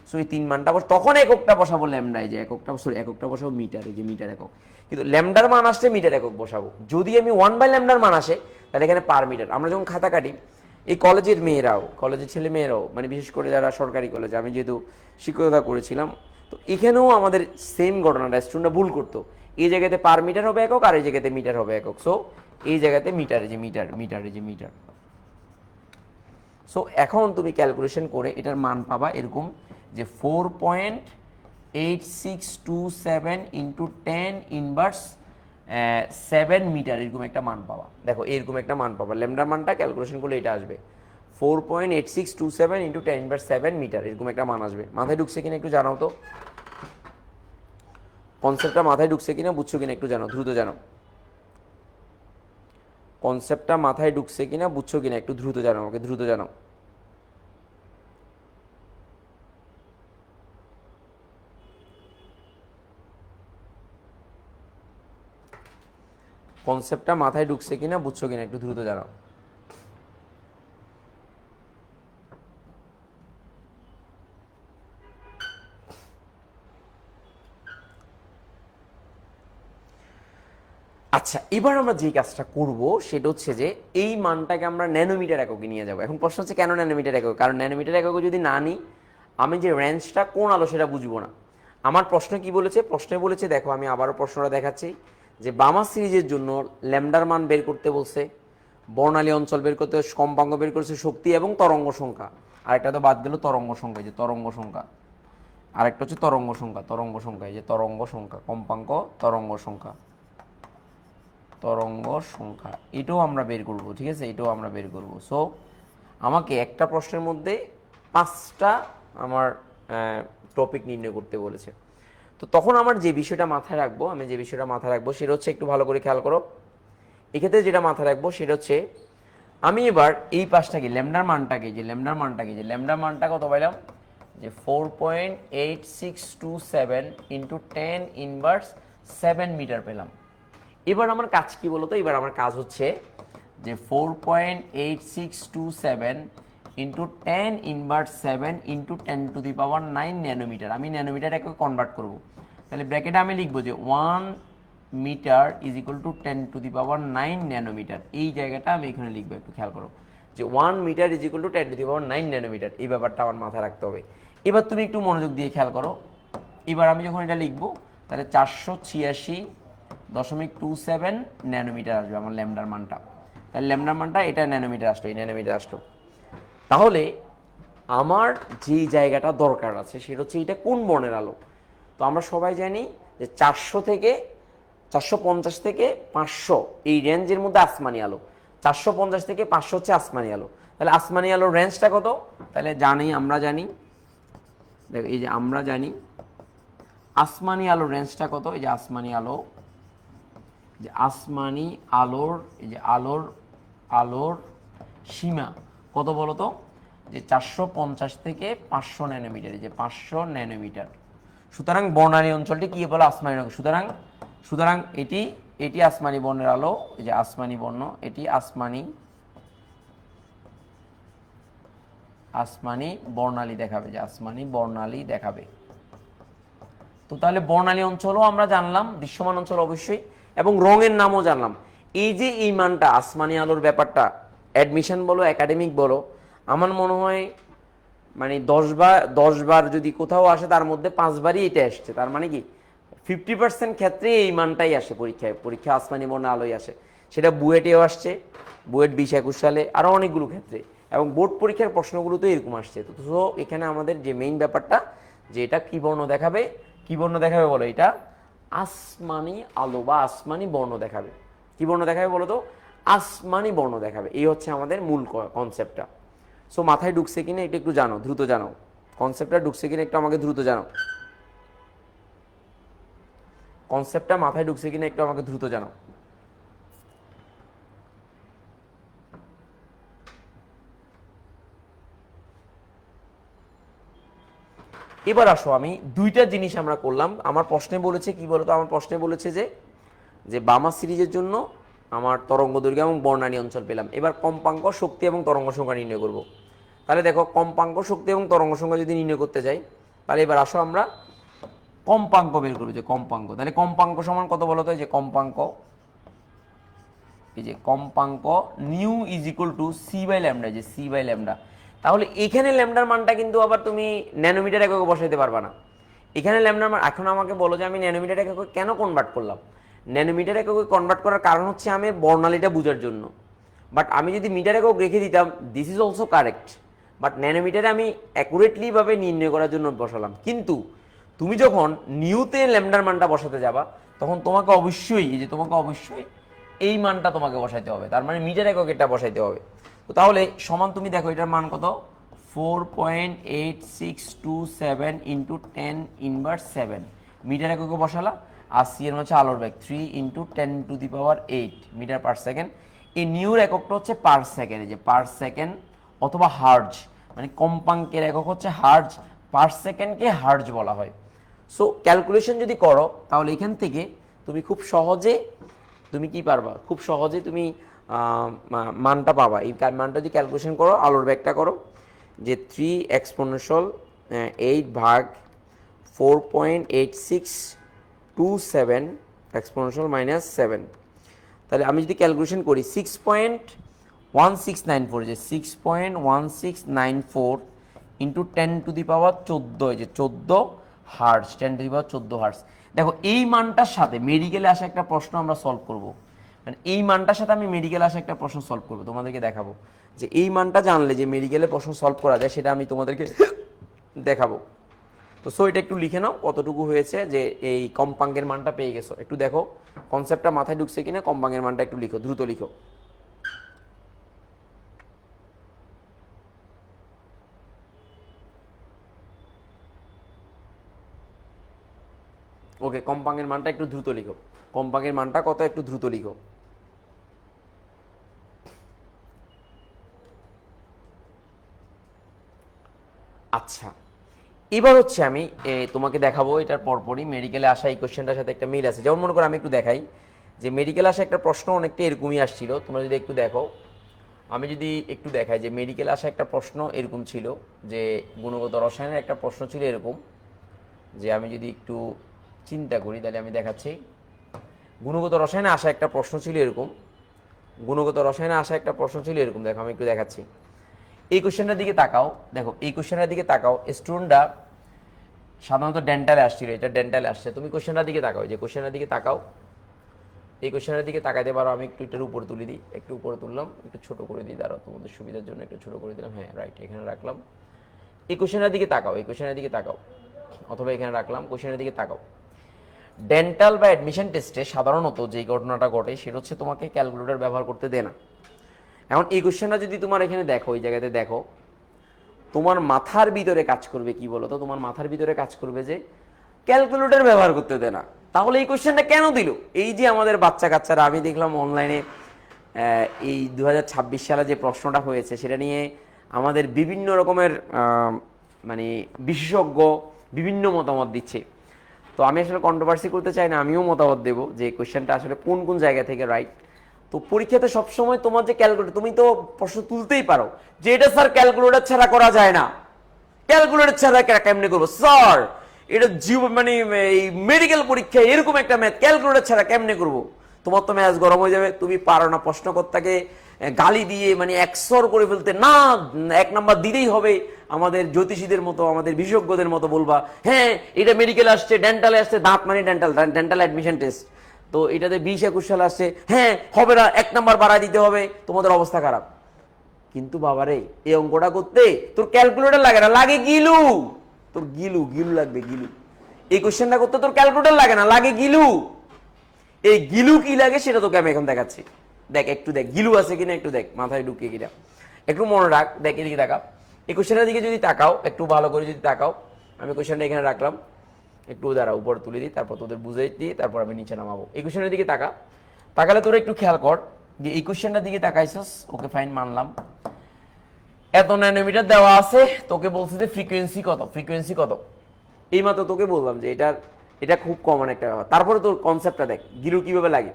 সো এই 3 মানটা তখন এককটা বসাবো ল্যামডা, এই যে এককটা, সরি এককটা বসাবো মিটার, এই যে মিটার একক, কিন্তু ল্যামডার মান আসলে মিটার একক বসাবো। যদি আমি 1/λ মান আসে তাহলে এখানে পার মিটার। আমরা যখন খাতা কাটি, এই কলেজের মেয়েরাও, কলেজের ছেলে মেয়েরাও, মানে বিশেষ করে যারা সরকারি কলেজে, আমি যেহেতু শিক্ষকতা করেছিলাম, তো এখানেও আমাদের সেম ঘটনাটা স্টুডেন্টরা ভুল করতো, এই জায়গাতে পার মিটার হবে একক, আর এই জায়গাতে মিটার হবে একক, সো এই জায়গাতে মিটার, এই যে মিটার, মিটার, এই যে মিটার। সো এখন তুমি ক্যালকুলেশন করে এটার মান পাবা এরকম যে 4.8627 ইন্টু 10 ইনভার্স 7 মিটার, এরকম একটা মান পাবা। দেখো এরকম একটা মান পাবা, ল্যামডার মানটা ক্যালকুলেশন করলে এটা আসবে 4.8627 ইন্টু 10 ইনভার্স 7 মিটার, এরকম একটা মান আসবে। মাথায় ঢুকছে কিনা একটু জানাও তো, কনসেপ্টটা মাথায় ঢুকছে কিনা, বুঝছো কিনা একটু জানাও, দ্রুত জানাও। কনসেপ্টটা মাথায় ঢুকছে কিনা, বুঝছো কিনা একটু দ্রুত জানাও, আমাকে দ্রুত জানাও। কনসেপ্টটা মাথায় ঢুকছে কিনা, বুঝছো কিনা একটু দ্রুত জানাও। আচ্ছা, এবার আমরা যে কাজটা করব সেটা হচ্ছে যে এই মানটাকে আমরা ন্যানোমিটার এককে নিয়ে যাব। এখন প্রশ্ন হচ্ছে কেন ন্যানোমিটার একক, কারণ ন্যানোমিটার এককে যদি না নিই, আমি যে রেঞ্জটা কোন আলো সেটা বুঝবো না। আমার প্রশ্ন কি বলেছে, প্রশ্নে বলেছে, দেখো আমি আবারও প্রশ্নটা দেখাচ্ছি, যে বামা সিরিজের জন্য ল্যামডার মান বের করতে বলছে, বর্ণালী অঞ্চল বের করতে, কম্পাঙ্ক বের করেছে, শক্তি এবং তরঙ্গ সংখ্যা, আরেকটা তো বাদ গেল তরঙ্গ সংখ্যা, যে তরঙ্গ সংখ্যা, আরেকটা হচ্ছে তরঙ্গ সংখ্যা, তরঙ্গ সংখ্যা, এই যে তরঙ্গ সংখ্যা, কম্পাঙ্ক, তরঙ্গ সংখ্যা, তরঙ্গ সংখ্যা, এটাও আমরা বের করব, ঠিক আছে, এটাও আমরা বের করব। সো আমাকে একটা প্রশ্নের মধ্যে 5টা আমার টপিক নির্ণয় করতে বলেছে। তো তখন আমার যে বিষয়টা মাথায় রাখবো, আমি যে বিষয়টা মাথায় রাখবো সেটা হচ্ছে, একটু ভালো করে খেয়াল করো, এক্ষেত্রে যেটা মাথায় রাখবো সেটা হচ্ছে, আমি এবার এই পাশটাকে ল্যামডার মানটাকে, যে ল্যামডার মানটাকে, যে ল্যামডার মানটা কত পাইলাম, যে 4.8627 ইন্টু 10 ইনভার্স 7 মিটার পেলাম। এবার আমার কাজ কি বলতো, এবার আমার কাজ হচ্ছে যে 4.8627 ইন্টু 10 ইনভার্স 7 ইন্টু 10⁹ ন্যানোমিটার, আমি ন্যানোমিটার একে কনভার্ট করব। তাহলে ব্র্যাকেটে আমি লিখবো যে 1 metre is equal to 10⁹ nanometre, এই জায়গাটা আমি এখানে লিখবো, একটু খেয়াল করো, যে 1 metre is equal to 10⁹ nanometre, এই ব্যাপারটা আমার মাথায় রাখতে হবে। এবার তুমি একটু মনোযোগ দিয়ে খেয়াল করো, এবার আমি যখন এটা লিখবো তাহলে 486.27 ন্যানোমিটার আসবে আমার ল্যামডার মানটা, তাহলে ল্যামডার মানটা এটা ন্যানোমিটার আসলো, এই ন্যানোমিটার আসলো। তাহলে আমার যে জায়গাটা দরকার আছে সেটা হচ্ছে এটা কোন বর্ণের আলো। তো আমরা সবাই জানি যে 450 থেকে 500 এই রেঞ্জের মধ্যে আসমানি আলো, 450 থেকে 500 হচ্ছে আসমানি আলো। তাহলে আসমানি আলোর রেঞ্জটা কত, তাহলে জানি, আমরা জানি, দেখো এই যে আমরা জানি আসমানি আলোর রেঞ্জটা কত, এই যে আসমানি আলো, যে আসমানি আলোর, এই যে আলোর সীমা কত বলো তো, যে 450 থেকে 500 ন্যানোমিটার, যে 500 ন্যানোমিটার। সুতরাং বর্ণালী অঞ্চলটি কি বলে? আসমানি রঙ। সুতরাং সুতরাং এটি এটি আসমানি বর্ণের আলো, এই যে আসমানি বর্ণ, এটি আসমানি আসমানি বর্ণালী দেখাবে, যে আসমানি বর্ণালী দেখাবে। তো তাহলে বর্ণালী অঞ্চলও আমরা জানলাম, দৃশ্যমান অঞ্চল অবশ্যই, এবং রঙের নামও জানলাম। এই যে এই মানটা আসমানি আলোর ব্যাপারটা, অ্যাডমিশন বলো একাডেমিক বলো, আমার মনে হয় মানে 10 বার যদি কোথাও আসে তার মধ্যে 5বারই এটা আসছে। তার মানে কি 50% ক্ষেত্রে এই মানটাই আসে পরীক্ষা আসমানি বর্ণ আলোয় আসে। সেটা বুয়েটেও আসছে, বুয়েট 2021 সালে, আরও অনেকগুলো ক্ষেত্রে, এবং বোর্ড পরীক্ষার প্রশ্নগুলো তো এরকম আসছে। তো এখানে আমাদের যে মেইন ব্যাপারটা, যে এটা কি বর্ণ দেখাবে, কি বর্ণ দেখাবে বলো? এটা আসমানি আলো বা আসমানি বর্ণ দেখাবে। কি বর্ণ দেখাবে বলো তো? আসমানি বর্ণ দেখাবে। এই হচ্ছে আমাদের মূল কনসেপ্টটা। সো মাথায় ঢুকছে কিনা এটা একটু জানো, দ্রুত জানো। কনসেপ্টটা ঢুকছে কিনা একটু আমাকে দ্রুত জানো। কনসেপ্টটা মাথায় ঢুকছে কিনা একটু আমাকে দ্রুত জানো। এবার আসো, আমি দুইটা জিনিস আমরা করলাম। আমার প্রশ্নে বলেছে কি বলতো? আমার প্রশ্নে বলেছে যে বামা সিরিজের জন্য আমার তরঙ্গ দৈর্ঘ্য এবং বর্ণালী অঞ্চল পেলাম। এবার কম্পাঙ্ক, শক্তি এবং তরঙ্গ সংখ্যা নির্ণয় করব। তাহলে দেখো, কম্পাঙ্ক, শক্তি এবং তরঙ্গ সংখ্যা যদি নির্ণয় করতে যাই, তাহলে এবার আসো আমরা কম্পাঙ্ক বের করবো, যে কম্পাঙ্ক। তাহলে কম্পাঙ্ক সমান কত বলো তো? যে কম্পাঙ্ক, এই যে কম্পাঙ্ক nu is equal to c by lambda, যে সি বাই ল্যামডা। তাহলে এখানে ল্যামডার মানটা কিন্তু আবার তুমি ন্যানোমিটার এককে বসাইতে পারবা না। এখানে ল্যামডার মান, এখন আমাকে বলো যে আমি ন্যানোমিটার এককে কেন কনভার্ট করলাম? ন্যানোমিটার এককে কনভার্ট করার কারণ হচ্ছে আমি বর্ণালীটা বোঝার জন্য। বাট আমি যদি মিটার একক রেখে দিতাম, this is also correct, but ন্যানোমিটারে আমি অ্যাকুরেটলি ভাবে নির্ণয় করার জন্য বসালাম। কিন্তু তুমি যখন নিউতে ল্যামডার মানটা বসাতে যাবা, তখন তোমাকে অবশ্যই, এই যে তোমাকে অবশ্যই এই মানটা তোমাকে বসাইতে হবে। তার মানে মিটার একক এটা বসাইতে হবে। তো তাহলে সমান, তুমি দেখো এটার মান কত? 4.8627 ইন্টু 10⁻7 মিটার এককে বসালা। আর সি এর হচ্ছে আলোর বেগ 3 ইন্টু 10⁸ মিটার পার সেকেন্ড। এই নিউর এককটা হচ্ছে পার সেকেন্ড, যে পার সেকেন্ড অথবা হার্জ, মানে কম্পাঙ্কের একক হচ্ছে হার্জ, পার সেকেন্ডকে হার্জ বলা হয়। সো ক্যালকুলেশন যদি করো, তাহলে এখান থেকে তুমি খুব সহজে তুমি কি পারবা? খুব সহজে তুমি মানটা পাবা। এই মানটা যদি ক্যালকুলেশন করো, আলোর ব্যাগটা করো, যে 3 × 8 / 4.8627 (-7), তাহলে আমি যদি ক্যালকুলেশন করি 6.1694, যে 6.1694 ইন্টু 10⁻14, যে 14 হার্জ, 10⁻14 হার্জ। দেখো এই মানটার সাথে মেডিকেলে আসা একটা প্রশ্ন আমরা সলভ করব। মানে এই মানটার সাথে আমি মেডিকেলে আসা একটা প্রশ্ন সলভ করবো, তোমাদেরকে দেখাবো যে এই মানটা জানলে যে মেডিকেলে প্রশ্ন সলভ করা যায়, সেটা আমি তোমাদেরকে দেখাবো। তো সো এটা একটু লিখে নাও কতটুকু হয়েছে, যে এই কম্পাঙ্কের মানটা পেয়ে গেছো। একটু দেখো কনসেপ্টটা মাথায় ঢুকছে কিনা, কম্পাঙ্কের মানটা একটু লিখো, দ্রুত লিখো। ওকে, কম্পাঙ্কের মানটা একটু দ্রুত লিখো। কম্পাঙ্কের মানটা কত একটু দ্রুত লিখো। আচ্ছা, এবার হচ্ছে আমি তোমাকে দেখাবো এটার পরপরই মেডিকেলে আসা এই কোশ্চেনটার সাথে একটা মিল আছে। যেমন মনে করো আমি একটু দেখাই যে মেডিকেলে আসা একটা প্রশ্ন অনেকটা এরকমই আসছিল। তোমরা যদি একটু দেখো, আমি যদি একটু দেখাই যে মেডিকেলে আসা একটা প্রশ্ন এরকম ছিল, যে গুণগত রসায়নের একটা প্রশ্ন ছিল এরকম, যে আমি যদি একটু চিন্তা করি তাহলে আমি দেখাচ্ছি। গুণগত রসায়নে আসা একটা প্রশ্ন ছিল এরকম, গুণগত রসায়নে আসা একটা প্রশ্ন ছিল এরকম। দেখো আমি একটু দেখাচ্ছি, এই কোশ্চেনটার দিকে তাকাও। দেখো এই কোশ্চেনটার দিকে তাকাও। স্টুডেন্টরা সাধারণত ডেন্টালে আসছিল, এটা ডেন্টালে আসছে। তুমি কোশ্চেনটার দিকে তাকাও, যে কোশ্চেনটার দিকে তাকাও, এই কোশ্চেনের দিকে তাকাইতে পারো। আমি একটু এটার উপরে তুলে দিই, একটু উপরে তুললাম, একটু ছোট করে দিই, দাঁড়াও তোমাদের সুবিধার জন্য একটু ছোট করে দিলাম। হ্যাঁ রাইট, এখানে রাখলাম। এই কোশ্চেনের দিকে তাকাও, এই কোশ্চেনের দিকে তাকাও, অথবা এখানে রাখলাম, কোশ্চেনের দিকে তাকাও। ডেন্টাল বা অ্যাডমিশন টেস্টে সাধারণত যে ঘটনাটা ঘটে সেটা হচ্ছে তোমাকে ক্যালকুলেটর ব্যবহার করতে দেয় না। এখন এই কোশ্চেনটা যদি তোমার এখানে দেখো, এই জায়গাতে দেখো, তোমার মাথার ভিতরে কাজ করবে কি বলো তো? তোমার মাথার ভিতরে কাজ করবে যে ক্যালকুলেটর ব্যবহার করতে দেয় না। তাহলে এই কোশ্চেনটা কেন দিল? এই যে আমাদের বাচ্চা কাচ্চারা, আমি দেখলাম অনলাইনে এই 2026 সালে যে প্রশ্নটা হয়েছে সেটা নিয়ে আমাদের বিভিন্ন রকমের মানে বিশেষজ্ঞ বিভিন্ন মতামত দিচ্ছে। তো আমি আসলে কন্ট্রোভার্সি করতে চাই না, আমিও মতামত দেবো যে কোয়েশ্চেনটা আসলে কোন কোন জায়গা থেকে রাইট। তো পরীক্ষাতে সবসময় তোমার যে ক্যালকুলেটর, তুমি তো প্রশ্ন তুলতেই পারো যে এটা স্যার ক্যালকুলেটর ছাড়া করা যায় না, ক্যালকুলেটর ছাড়া কেমনে করবো স্যার, এটা মানে এই মেডিকেল পরীক্ষায় এরকম একটা ম্যাথ ক্যালকুলেটর ছাড়া কেমনে করবো। তোমার তো ম্যাথ গরম হয়ে যাবে, তুমি পারো না, প্রশ্নকর্তাকে গালি দিয়ে মানে একসর করে ফেলতে, না 1 নাম্বার দিতেই হবে, আমাদের জ্যোতিষীদের মতো আমাদের বিশেষজ্ঞদের মতো বলবা হ্যাঁ এটা মেডিকেল আসছে, ডেন্টালে আসছে, দাঁত মানে ডেন্টাল অ্যাডমিশন টেস্ট, তো এটাতে 20-21 সালে আসছে, হ্যাঁ হবে না 1 নাম্বার বাড়ায় দিতে হবে, তোমাদের অবস্থা খারাপ। কিন্তু বাবারে এই অঙ্কটা করতে তোর ক্যালকুলেটর লাগে না, লাগে গিলু, তোর গিলু গিলু লাগবে গিলু। এই কোশ্চেনটা করতে তোর ক্যালকুলেটর লাগে না, লাগে গিলু। এই গিলু কি লাগে সেটা তোকে আমি এখন দেখাচ্ছি। দেখ একটু দেখ গিলু আছে কিনা, একটু দেখ মাথায় ঢুকিয়ে কিনা, একটু মনে রাখ। দেখ এদিকে তাকাও, এই কোশ্চেনের দিকে যদি তাকাও, একটু ভালো করে যদি তাকাও, আমি কোশ্চেনটা এখানে রাখলাম, একটু দাঁড়া উপরে তুলে দিই, তারপর তোদের বুঝে দিই, তারপর আমি নিচে নামাবো। এই কোশ্চেনের দিকে তাকা, তাকালে তোরা একটু খেয়াল কর যে এই কোশ্চেনটার দিকে তাকাইছস, ওকে ফাইন মানলাম। এত ন্যানোমিটার দেওয়া আছে, তোকে বলছে যে ফ্রিকোয়েন্সি কত, ফ্রিকোয়েন্সি কত, এই মাত্র তোকে বললাম যে এটা খুব কমন একটা ব্যাপার। তারপরে তোর কনসেপ্টটা দেখ গিলু কিভাবে লাগে।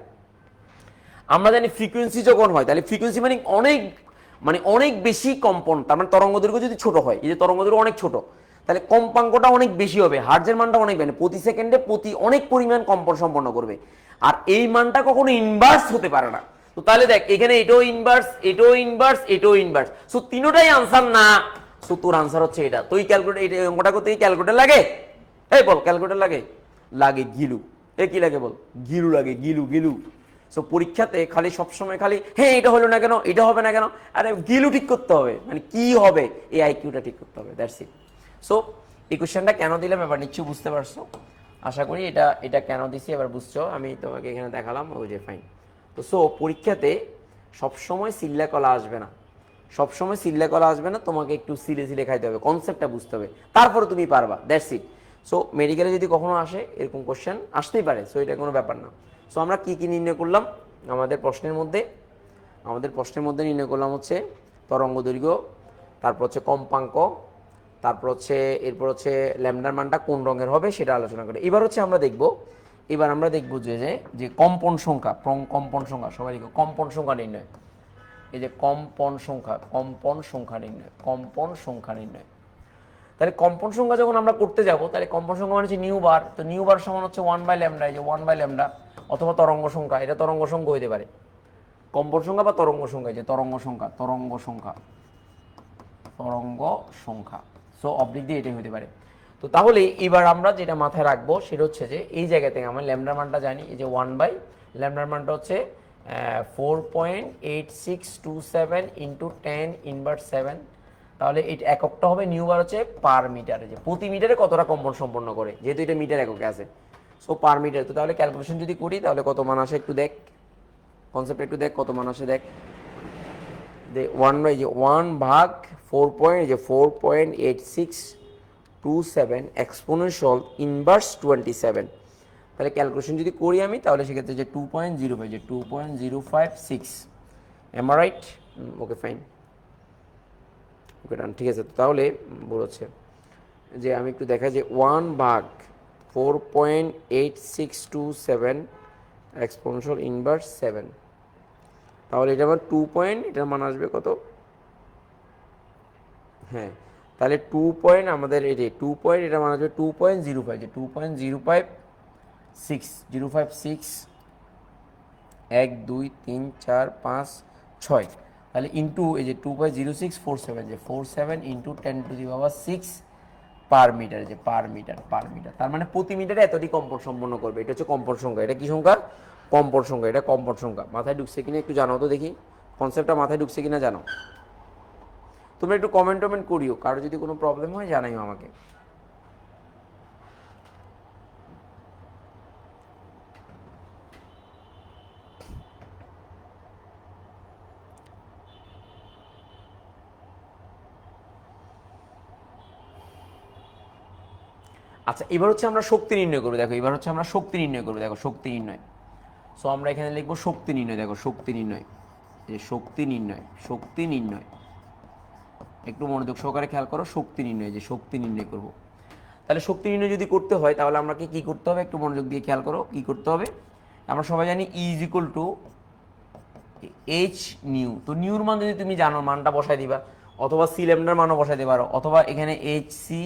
আমরা জানি ফ্রিকোয়েন্সি যখন হয় তাহলে ফ্রিকোয়েন্সি মানে অনেক বেশি কম্পন, তার মানে তরঙ্গ দৈর্ঘ্য যদি ছোট হয়, এই যে তরঙ্গ দৈর্ঘ্য অনেক ছোট, তাহলে কম্পাঙ্কটা অনেক বেশি হবে, হার্টজের মানটা অনেক বেশি, প্রতি সেকেন্ডে অনেক পরিমাণ কম্পন সম্পন্ন করবে। আর এই মানটা কখনো ইনভার্স হতে পারে না। তো তাহলে দেখ এখানে এটাও ইনভার্স, এটাও ইনভার্স, এটাও ইনভার্স, সো তিনটাই আনসার না, সো তোর আনসার হচ্ছে এটা। তুই ক্যালকুলেটর, এটা অঙ্কটা করতে ক্যালকুলেটর লাগে, এই বল ক্যালকুলেটর লাগে, লাগে গিলু। এ কি লাগে বল, গিলু লাগে, গিলু গিলু। সো পরীক্ষাতে খালি সবসময় খালি হ্যাঁ এটা হলো না কেন, এটা হবে না কেন, আরে গিলু ঠিক করতে হবে, মানে কি হবে এই আইকিউটা ঠিক করতে হবে, দ্যাটস ইট। সো এই কোশ্চেনটা কেন দিলাম এবার নিশ্চয়ই বুঝতে পারছো, আশা করি এটা কেন দিছি এবার বুঝছো। আমি তোমাকে এখানে দেখালাম, ওই যে ফাইন। তো সো পরীক্ষাতে সবসময় সিল্লা কলা আসবে না, সবসময় সিল্লা কলা আসবে না, তোমাকে একটু সিলে সিলে খাইতে হবে, কনসেপ্টটা বুঝতে হবে, তারপরে তুমি পারবা, দ্যাটস ইট। সো মেডিকেলে যদি কখনো আসে এরকম কোশ্চেন আসতেই পারে, সো এটা কোনো ব্যাপার না। সো আমরা কি কি নির্ণয় করলাম আমাদের প্রশ্নের মধ্যে নির্ণয় করলাম হচ্ছে তরঙ্গ দৈর্ঘ্য, তারপর হচ্ছে কম্পাঙ্ক, তারপর হচ্ছে এরপর হচ্ছে ল্যামডার মানটা কোন রঙের হবে সেটা আলোচনা করে। এবার হচ্ছে আমরা দেখব যে কম্পন সংখ্যা, সবাই লিখো কম্পন সংখ্যা নির্ণয়। এই যে কম্পন সংখ্যা নির্ণয়। তাহলে কম্পন সংখ্যা যখন আমরা করতে যাব, তাহলে কম্পন সংখ্যা মানে হচ্ছে নিউ বার, তো নিউ বার সমান হচ্ছে 1/λ, এই যে 1/λ, অথবা তরঙ্গ সংখ্যা, এটা তরঙ্গ সংখ্যা হইতে পারে, কম্পন সংখ্যা বা তরঙ্গ সংখ্যা, যে তরঙ্গ সংখ্যা, সো অবলিক দিয়ে এটাই হতে পারে। তো তাহলে এবার আমরা যেটা মাথায় রাখবো সেটা হচ্ছে যে এই জায়গা থেকে আমরা ল্যামডার মানটা জানি, এই যে 1/ল্যামডার মানটা হচ্ছে 4.8627 × 10⁻⁷, তাহলে এই এককটা হবে নিউ বার হচ্ছে পার মিটারে, যে প্রতি মিটারে কতটা কম্পন সম্পন্ন করে, যেহেতু এটা মিটার এককে আছে, সো পার মিটার। তো তাহলে ক্যালকুলেশন যদি করি তাহলে কত মান আসে একটু দেখ, কনসেপ্ট একটু দেখ কত মান আসে দেখ। 4.8627 এক্সপোনেনশিয়াল ইনভার্স 27, তাহলে ক্যালকুলেশন যদি করি আমি তাহলে সেক্ষেত্রে যে 2.056, M R right? Okay fine, ওকে ডান, ঠিক আছে। তো তাহলে বলেছে যে আমি একটু দেখা যে 1/4.8627 এক্সপোনেনশিয়াল ইনভার্স 7, তাহলে এটা আমার 2 পয়েন্ট, এটার মান আসবে কত, হ্যাঁ তাহলে 2 পয়েন্ট আমাদের এই যে 2 পয়েন্ট, এটা মান আসবে 2.05, যে 2.056 1 2 3 4 5 6, তাহলে ইন্টু এই যে 2.0647, যে 47 × 10⁶ পার মিটার, যে পার মিটার, তার মানে প্রতি মিটারে এতটি কম্পন সম্পন্ন করবে। এটা হচ্ছে কম্পন সংখ্যা। এটা কি সংখ্যা? কম্পন সংখ্যা। এটা কম্পন সংখ্যা। মাথায় ঢুকছে কিনা একটু জানাও তো দেখি, কনসেপ্টটা মাথায় ঢুকছে কিনা জানাও। তোমরা একটু কমেন্ট করিও, কারো যদি কোনো প্রবলেম হয় জানাইও আমাকে। আচ্ছা এবার হচ্ছে আমরা শক্তি নির্ণয় করবো। দেখো শক্তি নির্ণয়। সো আমরা এখানে লিখবো শক্তি নির্ণয়। দেখো শক্তি নির্ণয়, একটু মনোযোগ সহকারে খেয়াল করো, শক্তি নির্ণয়, যে শক্তি নির্ণয় করব। তাহলে শক্তি নির্ণয় যদি করতে হয় তাহলে আমরা কি করতে হবে, একটু মনোযোগ দিয়ে খেয়াল করো কি করতে হবে। আমরা সবাই জানি E is equal to H nu. তো নিউর মান যদি তুমি জানো, মানটা বসাই দিবা, অথবা সি ল্যামডার মানও বসাইতে পারো, অথবা এখানে এইচ সি,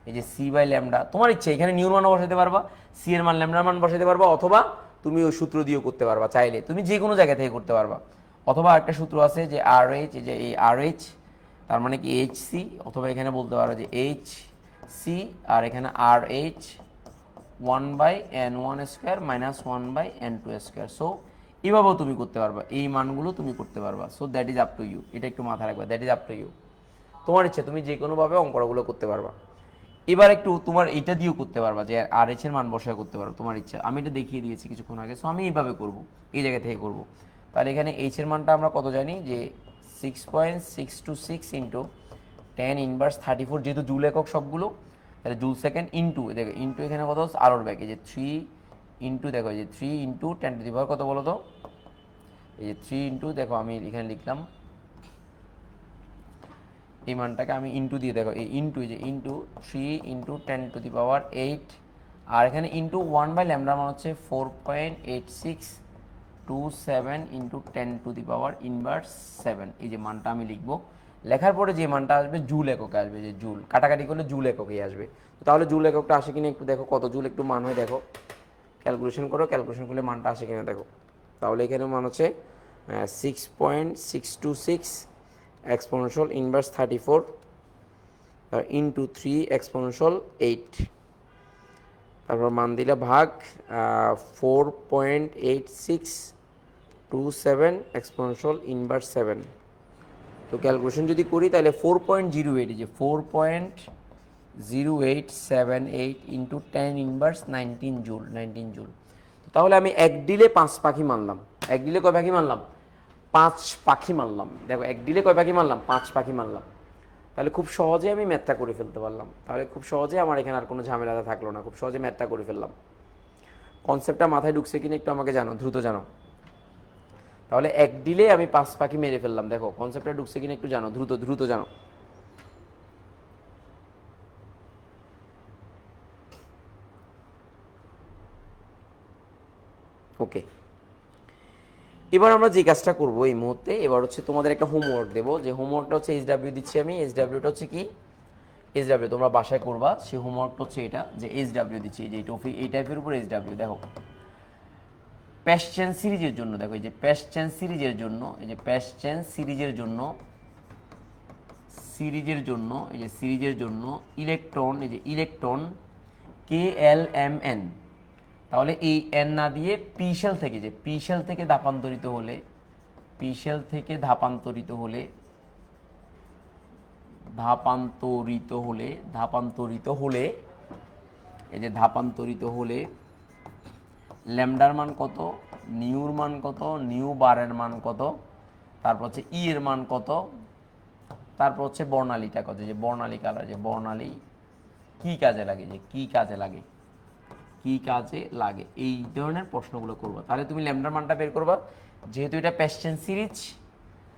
এই যে সি বাই ল্যামডা, তোমার ইচ্ছে এখানে নিউর মানও বসাইতে পারবা, সি এর মান ল্যামডার মান বসাইতে পারবা, অথবা তুমি ওই সূত্র দিয়েও করতে পারবা, চাইলে তুমি যে কোনো জায়গা থেকে করতে পারবা। অথবা একটা সূত্র আছে যে আর এইচ, এই যে এই আর এইচ, তার মানে কি এইচ সি, অথবা এখানে বলতে পারো যে এইচ সি আর এখানে R H 1/n1 square minus 1/n2 square. So এভাবেও তুমি করতে পারবা, এই মানগুলো তুমি করতে পারবা। So that is up to you, এটা একটু মাথায় রাখবা, that is up to you, তোমার ইচ্ছা, তুমি যে কোনোভাবে অঙ্কগুলো করতে পারবা। এবার একটু তোমার এটা দিয়েও করতে পারবা, যে আর এইচ এর মান বসায় করতে পারো, তোমার ইচ্ছা। আমি এটা দেখিয়ে দিয়েছি কিছুক্ষণ আগে, সো আমি এইভাবে করব, এই জায়গা থেকে করব। তাহলে এখানে এইচ এর মানটা আমরা কত জানি, যে 6.626 ইন্টু 10^34, যেহেতু জুল একক সবগুলো, তাহলে জুল সেকেন্ড ইন্টু, দেখো ইন্টু এখানে কত আলোর ব্যাকে, যে 3 ইন্টু, দেখো যে 3 ইন্টু 10^, কত বলো তো, এই যে 3 ইন্টু, দেখো আমি এখানে লিখলাম এই মানটাকে আমি ইন্টু দিয়ে, দেখো এই ইন্টু, যে ইন্টু 3 ইন্টু 10^8, আর এখানে ইন্টু 1/λ মান হচ্ছে 4.8627 ইন্টু 10^7। এই যে মানটা আমি লিখবো, লেখার পরে যে মানটা আসবে জুল এককে আসবে, যে জুল কাটাকাটি করলে জুল এককেই আসবে। তো তাহলে জুল এককটা আসে কিনা একটু দেখো, কত জুল একটু মান হয় দেখো, ক্যালকুলেশন করো, ক্যালকুলেশন করলে মানটা আসে কিনা দেখো। তাহলে এখানে মান হচ্ছে 6.626 exponential inverse 34 into 3 exponential 8, তারপর মান দিলে ভাগ 4.8627 exponential inverse 7। তো ক্যালকুলেশন যদি করি তাহলে 4.08, যে 4.0878 ইন্টু 10 ইনভার্স 19 জুল, 19 জুল। তাহলে আমি এক ডিলে 5 পাখি মানলাম, এক ডিলে কয় পাখি মানলাম, 5 পাখি মানলাম। দেখো এক ডিলে কয় পাখি মানলাম, 5 পাখি মানলাম। তাহলে খুব সহজে আমি ম্যাথটা করে ফেলতে পারলাম, তাহলে খুব সহজে আমার এখানে আর কোনো ঝামেলাটা থাকলো না, খুব সহজে ম্যাথটা করে ফেললাম। কনসেপ্টটা মাথায় ঢুকছে কিনা একটু আমাকে জানো, দ্রুত জানো। তাহলে এক ডিলে আমি 5 পাখি মেরে ফেললাম, দেখো কনসেপ্টটা ঢুকছে কিনা একটু জানো, দ্রুত দ্রুত জানো। ওকে, এবার আমরা যে কাজটা করবো এই মুহূর্তে, এবার হচ্ছে তোমাদের একটা হোমওয়ার্ক দেবো, যে হোমওয়ার্কটা হচ্ছে এইচডাব্লিউ দিচ্ছি আমি, এইচডাব্লিউটা হচ্ছে কি, এইচডাব্লিউ তোমরা বাসায় করবা, সেই হোমওয়ার্কটা হচ্ছে এটা, যে এইচডাব্লিউ দিচ্ছি, এই যে টপিক এই টাইপের উপর এইচডাব্লিউ। দেখো প্যাসচেন সিরিজের জন্য, দেখো এই যে প্যাসচেন সিরিজের জন্য, এই যে প্যাসচেন সিরিজের জন্য, সিরিজের জন্য, এই যে সিরিজের জন্য ইলেকট্রন, এই যে ইলেকট্রন KLMN, তাহলে এই এন না দিয়ে পি শেল থেকে, যে পি শেল থেকে ধাপান্তরিত হলে, পি শেল থেকে ধাপান্তরিত হলে, ধাপান্তরিত হলে, ধাপান্তরিত হলে, এই যে ধাপান্তরিত হলে ল্যামডার মান কত, নিউর মান কত, নিউ বারের মান কত, তারপর হচ্ছে ই এর মান কত, তারপর হচ্ছে বর্ণালীটা কত, যে বর্ণালী কালার, যে বর্ণালী কি কাজে লাগে, যে কি কাজে লাগে, কি কাজে লাগে, এই ধরনের প্রশ্নগুলো করবা। তাহলে তুমি ল্যামডার মানটা বের করবা, যেহেতু এটা প্যাসচেন সিরিজ,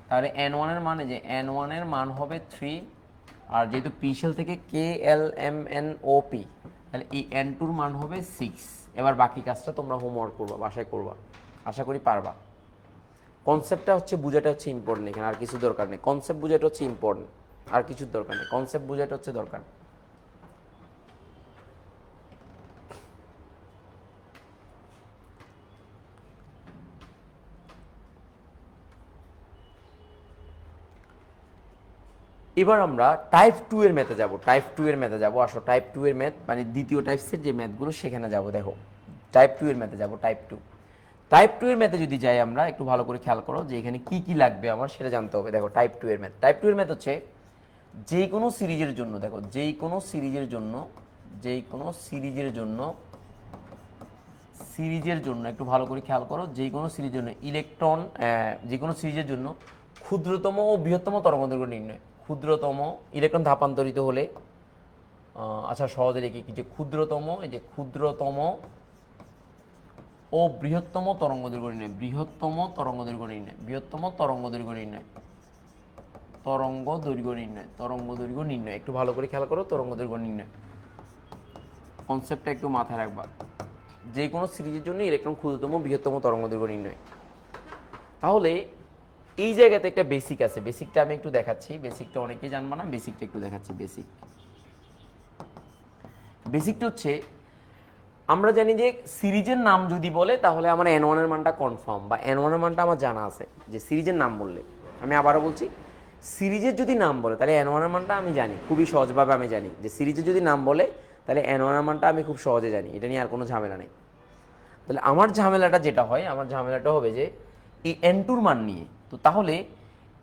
তাহলে N1 এর মানে, যে N1 এর মান হবে 3, আর যেহেতু পি শেল থেকে KLMNOP, তাহলে এই N2 এর মান হবে 6। এবার বাকি কাজটা তোমরা হোমওয়ার্ক করবা, বাসায় করবা, আশা করি পারবা। কনসেপ্টটা হচ্ছে বুঝাটা হচ্ছে ইম্পর্টেন্ট, এখানে আর কিছু দরকার নেই, কনসেপ্ট বুঝাটা হচ্ছে ইম্পর্টেন্ট, আর কিছু দরকার নেই, কনসেপ্ট বুঝাটা হচ্ছে দরকার। এবার আমরা টাইপ 2 এর ম্যাথে যাব, টাইপ 2 এর ম্যাথে যাব, আসো টাইপ 2 এর ম্যাথ মানে দ্বিতীয় টাইপসের যে ম্যাথগুলো সেখানে যাব। দেখো টাইপ 2 এর ম্যাথে যাব, টাইপ 2, টাইপ 2 এর ম্যাথে যদি যাই আমরা, একটু ভালো করে খেয়াল করো যে এখানে কি কি লাগবে আমার সেটা জানতে হবে। দেখো টাইপ 2 এর ম্যাথ, টাইপ 2 এর ম্যাথ হচ্ছে যে কোনো সিরিজের জন্য, দেখো যেই কোনো সিরিজের জন্য, যেই কোনো সিরিজের জন্য, সিরিজের জন্য একটু ভালো করে খেয়াল করো, যে কোনো সিরিজের জন্য ইলেকট্রন, যে কোনো সিরিজের জন্য ক্ষুদ্রতম ও বৃহত্তম তরঙ্গদৈর্ঘ্য নির্ণয়, ক্ষুদ্রতম ইলেকট্রন ধাপান্তরিত হলে, আচ্ছা সহজে লিখি, যে ক্ষুদ্রতম, এই যে ক্ষুদ্রতম ও বৃহত্তম তরঙ্গদৈর্ঘ্য নির্ণয়, বৃহত্তম তরঙ্গদৈর্ঘ্য নির্ণয়, বৃহত্তম তরঙ্গদৈর্ঘ্য নির্ণয়, তরঙ্গ দৈর্ঘ্য নির্ণয়, তরঙ্গ দৈর্ঘ্য নির্ণয়। একটু ভালো করে খেয়াল করো, তরঙ্গ দৈর্ঘ্য নির্ণয় কনসেপ্টটা একটু মাথায় রাখবা। যে কোনো সিরিজের জন্য ইলেকট্রন ক্ষুদ্রতম বৃহত্তম তরঙ্গ দৈর্ঘ্য নির্ণয়। তাহলে এই জায়গাতে একটা বেসিক আছে, বেসিকটা আমি একটু দেখাচ্ছি। বেসিকটা অনেকেই জানবা না, বেসিকটা একটু দেখাচ্ছি। বেসিকটা হচ্ছে, আমরা জানি যে সিরিজের নাম যদি বলে তাহলে আমার N1 এর মানটা কনফার্ম, বা N1 এর মানটা আমার জানা আছে যে সিরিজের নাম বললে। আমি আবারও বলছি, সিরিজের যদি নাম বলে তাহলে N1 এর মানটা আমি জানি, খুবই সহজভাবে আমি জানি যে সিরিজের যদি নাম বলে তাহলে N1 এর মানটা আমি খুব সহজে জানি, এটা নিয়ে আর কোনো ঝামেলা নেই। তাহলে আমার ঝামেলাটা যেটা হয়, আমার ঝামেলাটা হবে যে এই N2 মান নিয়ে। তো তাহলে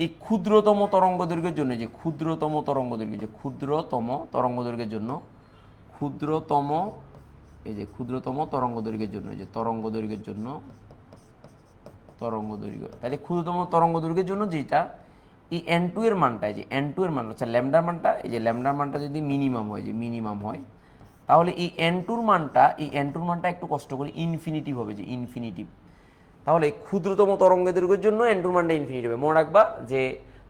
এই ক্ষুদ্রতম তরঙ্গ দৈর্ঘ্যের জন্য, যে ক্ষুদ্রতম তরঙ্গ দৈর্ঘ্য, যে ক্ষুদ্রতম তরঙ্গ দৈর্ঘ্যের জন্য, ক্ষুদ্রতম, এই যে ক্ষুদ্রতম তরঙ্গ দৈর্ঘ্যের জন্য, যে তরঙ্গ দৈর্ঘ্যের জন্য, তরঙ্গ দৈর্ঘ্য, তাহলে ক্ষুদ্রতম তরঙ্গ দৈর্ঘ্যের জন্য যেটা এই N2 এর মানটা, এই যে N2 এর মান, আচ্ছা ল্যামডার মানটা, এই যে ল্যামডার মানটা যদি মিনিমাম হয়, যে মিনিমাম হয়, তাহলে এই N2 মানটা, এই N2 মানটা একটু কষ্ট করে ইনফিনিটিভ হবে, যে ইনফিনিটিভ। তাহলে ক্ষুদ্রতম তরঙ্গ দৈর্ঘ্যের জন্য N2 মানটা ইনফিনিটিভ হবে। মনে রাখবা যে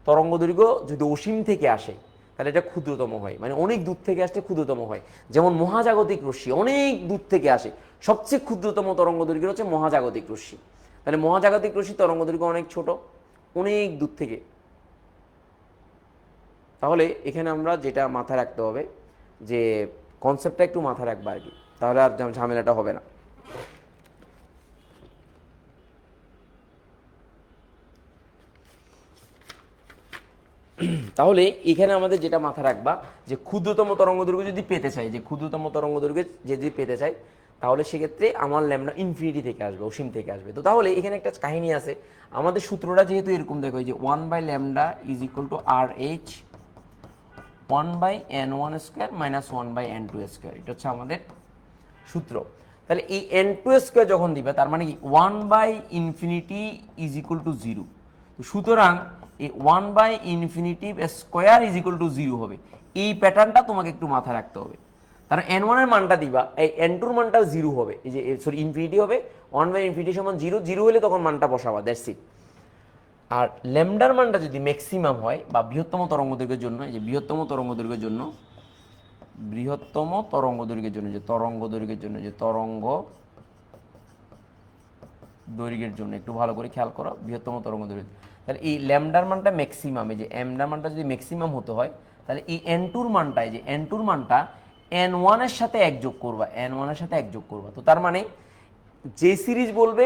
তরঙ্গ দৈর্ঘ্য যদি অসীম থেকে আসে তাহলে এটা ক্ষুদ্রতম হয়, মানে অনেক দূর থেকে আসলে ক্ষুদ্রতম হয়। যেমন মহাজাগতিক রশ্মি অনেক দূর থেকে আসে, সবচেয়ে ক্ষুদ্রতম তরঙ্গ দৈর্ঘ্য হচ্ছে মহাজাগতিক রশ্মি। তাহলে মহাজাগতিক রশ্মি তরঙ্গ দৈর্ঘ্য অনেক ছোট, অনেক দূর থেকে। তাহলে এখানে আমরা যেটা মাথায় রাখতে হবে, যে কনসেপ্টটা একটু মাথায় রাখবা আর কি, তাহলে আর ঝামেলাটা হবে না। তাহলে এখানে আমাদের যেটা মাথা রাখবা, যে ক্ষুদ্রতম তরঙ্গ দৈর্ঘ্য যদি পেতে চাই, যে ক্ষুদ্রতম তরঙ্গ দৈর্ঘ্য যদি পেতে চাই, তাহলে সেক্ষেত্রে আমার ল্যামডা ইনফিনিটি থেকে আসবে, অসীম থেকে আসবে। তো তাহলে এখানে একটা কাহিনী আছে, আমাদের সূত্রটা যেহেতু এরকম, দেখো এই যে 1/λ is equal to RH 1/N1 square minus 1/N2 square, এটা হচ্ছে আমাদের সূত্র। তাহলে এই N2 স্কোয়ার যখন দিবে, তার মানে কি 1/ইনফিনিটি ইজ ইকুয়াল টু 0। তো সুতরাং এই 1/ইনফিনিটি স্কোয়ার ইজ ইকুয়াল টু 0 হবে। এই প্যাটার্নটা তোমাকে একটু মাথায় রাখতে হবে। কারণ N1 এর মানটা দিবা, এই N2 এর মানটাও 0 হবে, এই যে সরি ইনফিনিটি হবে, 1/ইনফিনিটি সমান 0, 0 হলে তখন মানটা বসাবা, দ্যাটস ইট। আর ল্যামডার মানটা যদি ম্যাক্সিমাম হয়, বা বৃহত্তম তরঙ্গ দৈর্ঘ্যের জন্য, এই যে বৃহত্তম তরঙ্গ দৈর্ঘ্যের জন্য, বৃহত্তম তরঙ্গ দৈর্ঘ্যের জন্য, যে তরঙ্গ দৈর্ঘ্যের জন্য, যে তরঙ্গ দৈর্ঘ্যের জন্য, একটু ভালো করে খেয়াল করো, বৃহত্তম তরঙ্গ দৈর্ঘ্য। তাহলে এই ল্যামডার মানটা ম্যাক্সিমাম, এই যে এমডার মানটা যদি ম্যাক্সিমাম হতে হয়, তাহলে এই N2 মানটা, এই যে N2 মানটা N1 এর সাথে এক যোগ করবা, N1 এর সাথে এক যোগ করবা। তো তার মানে যে সিরিজ বলবে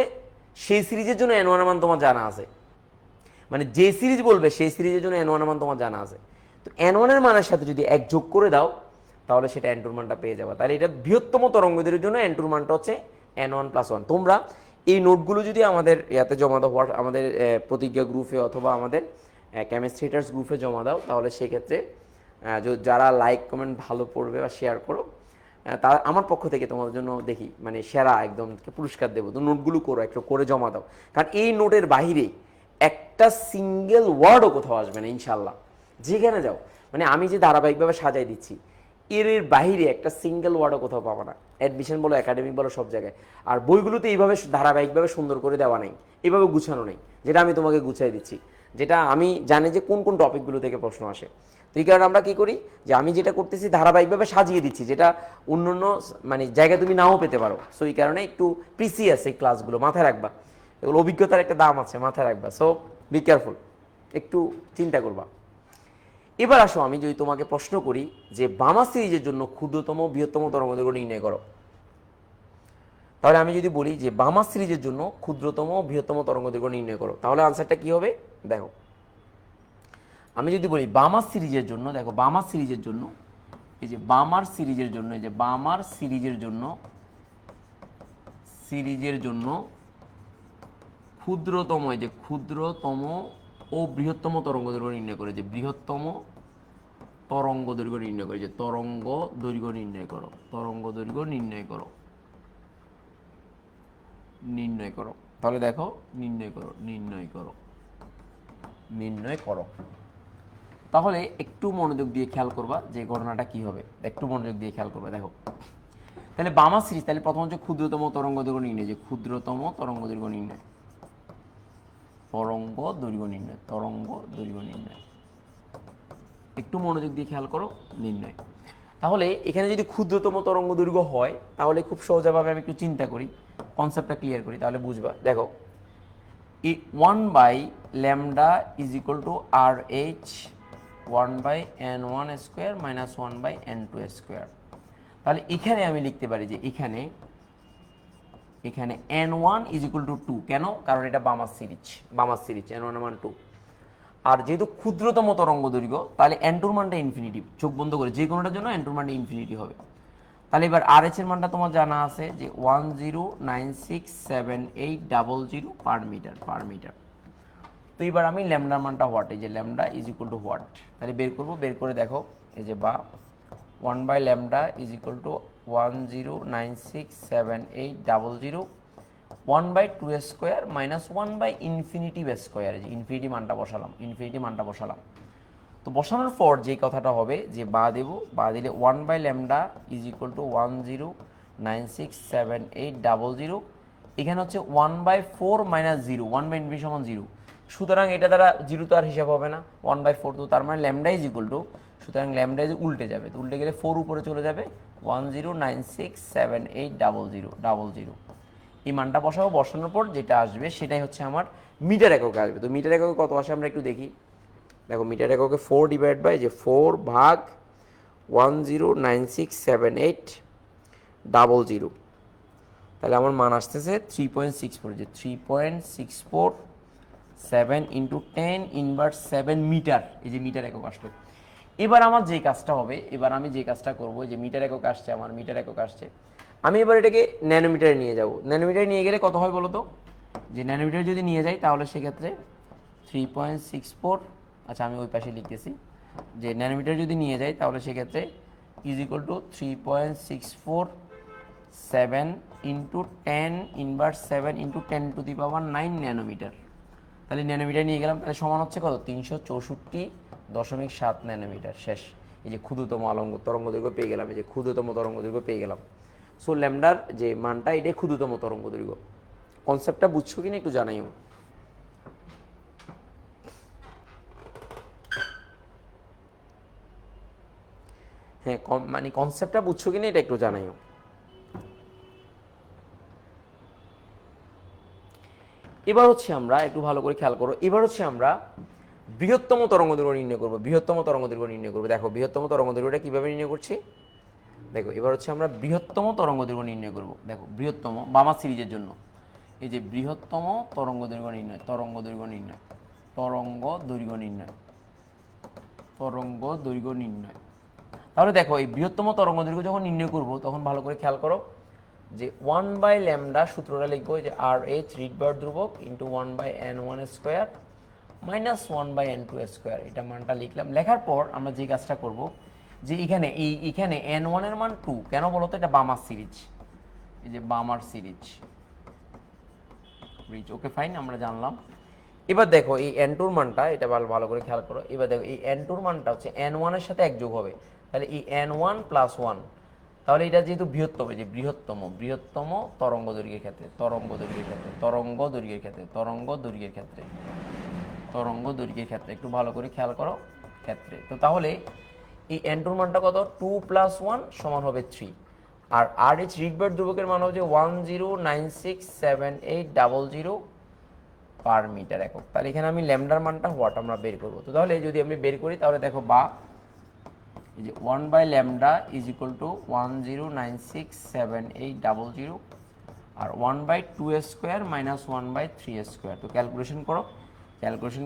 সেই সিরিজের জন্য N1 এর মান তোমার জানা আছে, মানে যে সিরিজ বলবে সেই সিরিজের জন্য N1 এর মান তোমার জানা আছে। তো N1 এর মানের সাথে যদি এক যোগ করে দাও, তাহলে সেটা N2 এর মানটা পেয়ে যাবে। তাহলে এটা বৃহত্তম তরঙ্গদৈর্ঘ্যের জন্য N2 এর মানটা হচ্ছে N1 + 1। তোমরা এই নোটগুলো যদি আমাদের ইয়াতে জমা দাও, আমাদের প্রতিজ্ঞা গ্রুপে অথবা আমাদের কেমিস্ট্রি হিটার্স গ্রুপে জমা দাও, তাহলে সেক্ষেত্রে যারা লাইক কমেন্ট ভালো পড়বে বা শেয়ার করো, তার আমার পক্ষ থেকে তোমাদের জন্য দেখি মানে সেরা একদম পুরস্কার দেবো। তো নোটগুলো করো, একটু করে জমা দাও, কারণ এই নোটের বাইরে একটা সিঙ্গেল ওয়ার্ডও কোথাও আসবে না ইনশাল্লাহ, যেখানে যাও। মানে আমি যে ধারাবাহিকভাবে সাজাই দিচ্ছি, এর বাইরে একটা সিঙ্গেল ওয়ার্ডও কোথাও পাবো না, অ্যাডমিশন বলো, একাডেমিক বলো, সব জায়গায়। আর বইগুলোতে এইভাবে ধারাবাহিকভাবে সুন্দর করে দেওয়া নেই, এইভাবে গুছানো নেই, যেটা আমি তোমাকে গুছাই দিচ্ছি, যেটা আমি জানি যে কোন কোন টপিকগুলো থেকে প্রশ্ন আসে। তো এই কারণে আমরা কী করি, যে আমি যেটা করতেছি ধারাবাহিকভাবে সাজিয়ে দিচ্ছি, যেটা অন্য অন্য মানে জায়গায় তুমি নাও পেতে পারো। সো এই কারণে একটু প্রিসিয়াস এই ক্লাসগুলো, মাথায় রাখবা, এগুলো অভিজ্ঞতার একটা দাম আছে, মাথায় রাখবা। সো বি কেয়ারফুল, একটু চিন্তা করবা। এবার আসো আমি যদি তোমাকে প্রশ্ন করি যে বামা সিরিজের জন্য ক্ষুদ্রতম বৃহত্তম তরঙ্গদৈর্ঘ্য নির্ণয় করো, তাহলে আমি যদি বলি যে বামা সিরিজের জন্য ক্ষুদ্রতম বৃহত্তম তরঙ্গদৈর্ঘ্য নির্ণয় করো, তাহলে আনসারটা কি হবে দেখো। আমি যদি বলি বামা সিরিজের জন্য, দেখো বামা সিরিজের জন্য, এই যে বামার সিরিজের জন্য, এই যে বামার সিরিজের জন্য, সিরিজের জন্য ক্ষুদ্রতম, এই যে ক্ষুদ্রতম ও বৃহত্তম তরঙ্গ দৈর্ঘ্য নির্ণয় করে, যে বৃহত্তম তরঙ্গ দৈর্ঘ্য নির্ণয় করে, যে তরঙ্গ দৈর্ঘ্য নির্ণয় করো, তরঙ্গ দৈর্ঘ্য নির্ণয় করো, নির্ণয় করো। তাহলে দেখো নির্ণয় করো, নির্ণয় করো, নির্ণয় করো। তাহলে একটু মনোযোগ দিয়ে খেয়াল করবা যে ঘটনাটা কি হবে, একটু মনোযোগ দিয়ে খেয়াল করবা। দেখো তাহলে বামা সিরিজ, তাহলে প্রথম হচ্ছে ক্ষুদ্রতম তরঙ্গ দৈর্ঘ্য নির্ণয়, যে ক্ষুদ্রতম তরঙ্গ দৈর্ঘ্য নির্ণয়, তরঙ্গ দৈর্ঘ্য নির্ণয়, তরঙ্গ দৈর্ঘ্য নির্ণয়। একটু মনোযোগ দিয়ে খেয়াল করো, নির্ণয়। তাহলে এখানে যদি ক্ষুদ্রতম তরঙ্গ দৈর্ঘ্য হয় তাহলে খুব সহজভাবে আমি একটু চিন্তা করি, কনসেপ্টটা ক্লিয়ার করি, তাহলে বুঝবা। দেখো, 1/λ is equal to R H 1/n1 square minus 1/n2 square. তাহলে এখানে আমি লিখতে পারি যে এখানে n1 ইজ ইকুয়াল টু 2। কেন? কারণ এটা বামার সিরিজ n1 মান 2। আর যেহেতু ক্ষুদ্রতম তরঙ্গ দৈর্ঘ্য, তাহলে n2 মানটা ইনফিনিটি, চোখ বন্ধ করে যে কোনোটার জন্য n2 মানটা ইনফিনিটি হবে। তাহলে এবার আর এইচ এর মানটা তোমার জানা আছে যে 10967800 পার মিটার। তো এবার আমি ল্যামডার মানটা হোয়াট, এই যে lambda is equal two what, তাহলে বের করবো। বের করে দেখো, এই যে বা 1/λ is equal to 10967800 1/2 square minus infinity square. যে ইনফিনিটি মানটা বসালাম। তো বসানোর পর যে কথাটা হবে যে বা দেবো, বা দিলে 1/λ ইজ ইকুয়াল টু 10967800। এখানে হচ্ছে 1/4 মাইনাস 0, 1/ইনফিনিটি সমান 0। সুতরাং এটা দ্বারা 0 তো আর হিসাব হবে না, 1/4 তো, তার মানে ল্যামডা ইজ ইকুয়াল টু, সুতরাং ল্যামডা ইজ উল্টে যাবে, তো উল্টে গেলে 4 উপরে চলে যাবে, 10967800। এই মানটা বসাবো। বসানোর পর যেটা আসবে সেটাই হচ্ছে আমার মিটার এককে আসবে। তো মিটার এককে কত আসে আমরা একটু দেখি। দেখো, মিটার এককে 4 ডিভাইড বাই যে 4 ভাগ 10967800, তাহলে আমার মান আসতেছে 3.64। যে 3.647 ইন্টু 10 ইনভার্স 7 মিটার, এই যে মিটার একক আসলো। এবার আমার যে কাজটা হবে, এবার আমি যে কাজটা করবো, যে মিটার একক আসছে, আমার মিটার একক আসছে, আমি এবার এটাকে ন্যানোমিটারে নিয়ে যাব। ন্যানোমিটারে নিয়ে গেলে কত হয় বলো তো? যে ন্যানোমিটার যদি নিয়ে যাই তাহলে সেক্ষেত্রে 3.64, আচ্ছা আমি ওই পাশে লিখতেছি, যে ন্যানোমিটার যদি নিয়ে যাই তাহলে সেক্ষেত্রে is equal to 3.647 into 10 inverse 7 into 10⁹ nanometre. তাহলে ন্যানোমিটার নিয়ে গেলাম, তাহলে সমান হচ্ছে কত? 364.7 ন্যানোমিটার। শেষ। এই যে ক্ষুদ্রতম তরঙ্গ দৈর্ঘ্য পেয়ে গেলাম, এই যে ক্ষুদ্রতম তরঙ্গ দৈর্ঘ্য পেয়ে গেলাম। সো ল্যামডার যে মানটা, এটাই ক্ষুদ্রতম তরঙ্গ দৈর্ঘ্য। কনসেপ্টটা বুঝছো কিনা একটু জানাইও। হ্যাঁ, মানে কনসেপ্টটা বুঝছো কিনা এটা একটু জানাইও। এবার হচ্ছে আমরা একটু ভালো করে খেয়াল করো, এবার হচ্ছে আমরা বৃহত্তম তরঙ্গ দৈর্ঘ্য নির্ণয় করবো। দেখো, বৃহত্তম তরঙ্গ দৈর্ঘ্যটা কিভাবে নির্ণয় করছি দেখো। এবার হচ্ছে আমরা বৃহত্তম তরঙ্গ দৈর্ঘ্য নির্ণয় করব। দেখো, বৃহত্তম বামা সিরিজের জন্য, এই যে বৃহত্তম তরঙ্গ দৈর্ঘ্য নির্ণয়, তরঙ্গ দৈর্ঘ্য নির্ণয়। তাহলে দেখো, এই বৃহত্তম তরঙ্গ দৈর্ঘ্য যখন নির্ণয় করব তখন ভালো করে খেয়াল করো যে 1/λ সূত্রটা লিখবো, যে আর এইচ রিডবার্ড ধ্রুবক into 1/n1 square minus 1/n2 square. এটা মানটা লিখলাম। লেখার পর আমরা যে কাজটা করব, যে এখানে n1 এর মান 2, কেন বলো তো? এটা বামার সিরিজ, এই যে বামার সিরিজ। ওকে ফাইন, আমরা জানলাম। এবার দেখো, এই n2 মানটা, এটা ভালো করে খেয়াল করো। এবার দেখো, এই n2 মানটা হচ্ছে n1 এর সাথে এক যোগ হবে, তাহলে এই n1 প্লাস 1। তাহলে এটা যেহেতু বৃহত্তম, যে বৃহত্তম তরঙ্গ দৈর্ঘ্যের ক্ষেত্রে, তরঙ্গ দৈর্ঘ্যের ক্ষেত্রে একটু ভালো করে খেয়াল করো ক্ষেত্রে। তো তাহলে এই n2 মানটা কত? 2 + 1 সমান হবে 3। আর আর এইচ রিডবার্ড ধ্রুবকের মান হচ্ছে 10967800 পার মিটার একক। তাহলে এখানে আমি ল্যামডার মানটা হোয়াট আমরা বের করবো। তো তাহলে যদি আমি বের করি তাহলে দেখো, বা এই যে 1/λ ইজ ইকুয়াল টু 10967800 আর 1/2 স্কোয়ার মাইনাস 1/3 স্কোয়ার। তো ক্যালকুলেশন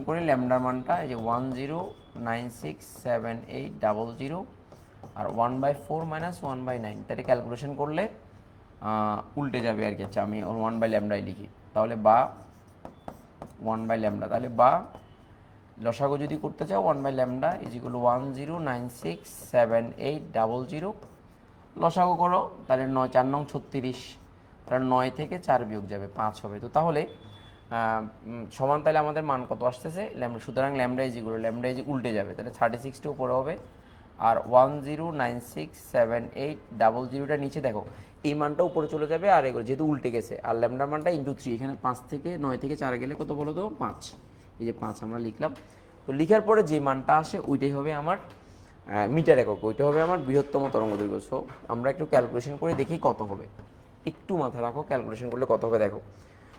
করে ল্যামডার মানটা এই যে 10967800 আর 1/4 মাইনাস 1/9। তাহলে ক্যালকুলেশন করলে উল্টে যাবে আর কি। আচ্ছা, আমি 1/λ লিখি, তাহলে বা 1/λ, তাহলে বা লসাগু যদি করতে চাও 1/λ ইজ ইকুয়াল টু 10967800। লসাগু করো, তাহলে 9 4 9 36, তাহলে 9 থেকে 4 বিয়োগ যাবে 5 হবে। তো তাহলে সমান, তাহলে আমাদের মান কত আসতেছে? ল্যামডা। সুতরাং ল্যামডা ইজ উল্টে যাবে, তাহলে 36টা উপরে হবে আর 10967800টা নিচে। দেখো, এই মানটা উপরে চলে যাবে আর এগুলো যেহেতু উল্টে গেছে, আর ল্যামডার মানটা ইন্টু 3, এখানে 5 থেকে 9 থেকে 4 গেলে কত বলো তো? 5। এই যে 5 আমরা লিখলাম। তো লিখার পরে যে মানটা আসে ওইটাই হবে আমার মিটার একক, ওইটা হবে আমার বৃহত্তম তরঙ্গ দৈর্ঘ্য। সো আমরা একটু ক্যালকুলেশন করে দেখি কত হবে, একটু মাথা রাখো, ক্যালকুলেশন করলে কত হবে দেখো।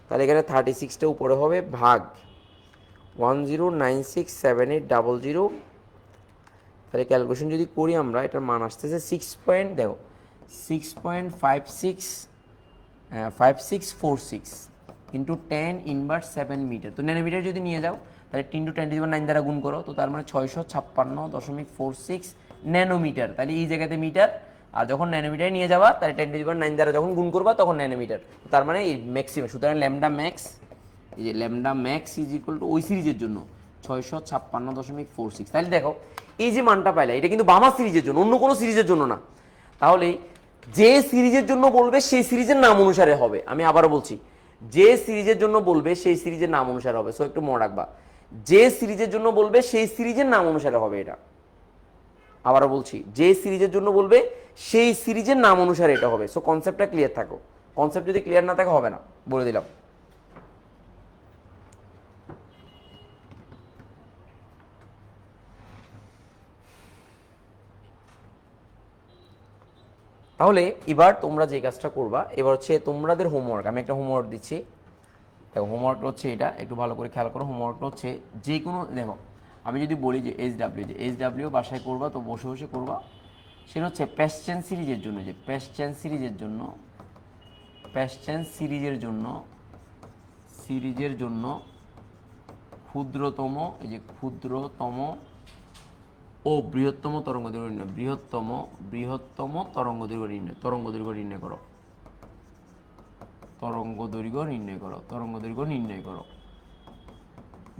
তাহলে এখানে 36টা উপরে হবে ভাগ 10967800, তাহলে ক্যালকুলেশন যদি করি আমরা, এটার মান আসতেছে 6.5646 ইন্টু 10⁻7 মিটার। তো ন্যানোমিটার যদি নিয়ে যাও তাহলে 10⁻10⁹ দ্বারা গুণ করো, তো তার মানে 656.46 ন্যানোমিটার। তাহলে এই জায়গাতে মিটার, আর যখন ন্যানোমিটারে নিয়ে যাবা তাহলে 10⁻9 দ্বারা যখন গুণ করবা তখন ন্যানোমিটার। তার মানে এই ম্যাক্সিমাম, সুতরাং ল্যামডা ম্যাক্স, এই যে lambda max is equal two ওই সিরিজের জন্য 656.46। তাহলে দেখো এই যে মানটা পাইলা, এটা কিন্তু বামা সিরিজের জন্য, অন্য কোনো সিরিজের জন্য না। তাহলে যে সিরিজের জন্য বলবে সেই সিরিজের নাম অনুসারে হবে। আমি আবারও বলছি, যে সিরিজের জন্য বলবে সেই সিরিজের নাম অনুসারে হবে। সো একটু মনে রাখবা, যে সিরিজের জন্য বলবে সেই সিরিজের নাম অনুসারে হবে এটা। আবারও বলছি, যে সিরিজের জন্য বলবে সেই সিরিজের নাম অনুসারে এটা হবে। সো কনসেপ্টটা ক্লিয়ার থাকো, কনসেপ্ট যদি ক্লিয়ার না থাকে হবে না, বলে দিলাম। তাহলে এবার তোমরা যে কাজটা করবা, এবার হচ্ছে তোমাদের হোমওয়ার্ক, আমি একটা হোমওয়ার্ক দিচ্ছি। দেখো হোমওয়ার্কটা হচ্ছে এটা, একটু ভালো করে খেয়াল করো। হোমওয়ার্কটা হচ্ছে যে কোনো, দেখো আমি যদি বলি যে এইচডাব্লিউ বাসায় করবা, তো বসে বসে করবা। সেটা হচ্ছে প্যাশ্চেন সিরিজের জন্য, যে প্যাশ্চেন সিরিজের জন্য, প্যাশ্চেন সিরিজের জন্য ক্ষুদ্রতম, এই যে ক্ষুদ্রতম ও বৃহত্তম তরঙ্গ দৈর্ঘ্য নির্ণয়, বৃহত্তম তরঙ্গ দৈর্ঘ্য নির্ণয়, তরঙ্গ দৈর্ঘ্য নির্ণয় করো, তরঙ্গ দৈর্ঘ্য নির্ণয় করো, তরঙ্গ দৈর্ঘ্য নির্ণয় করো,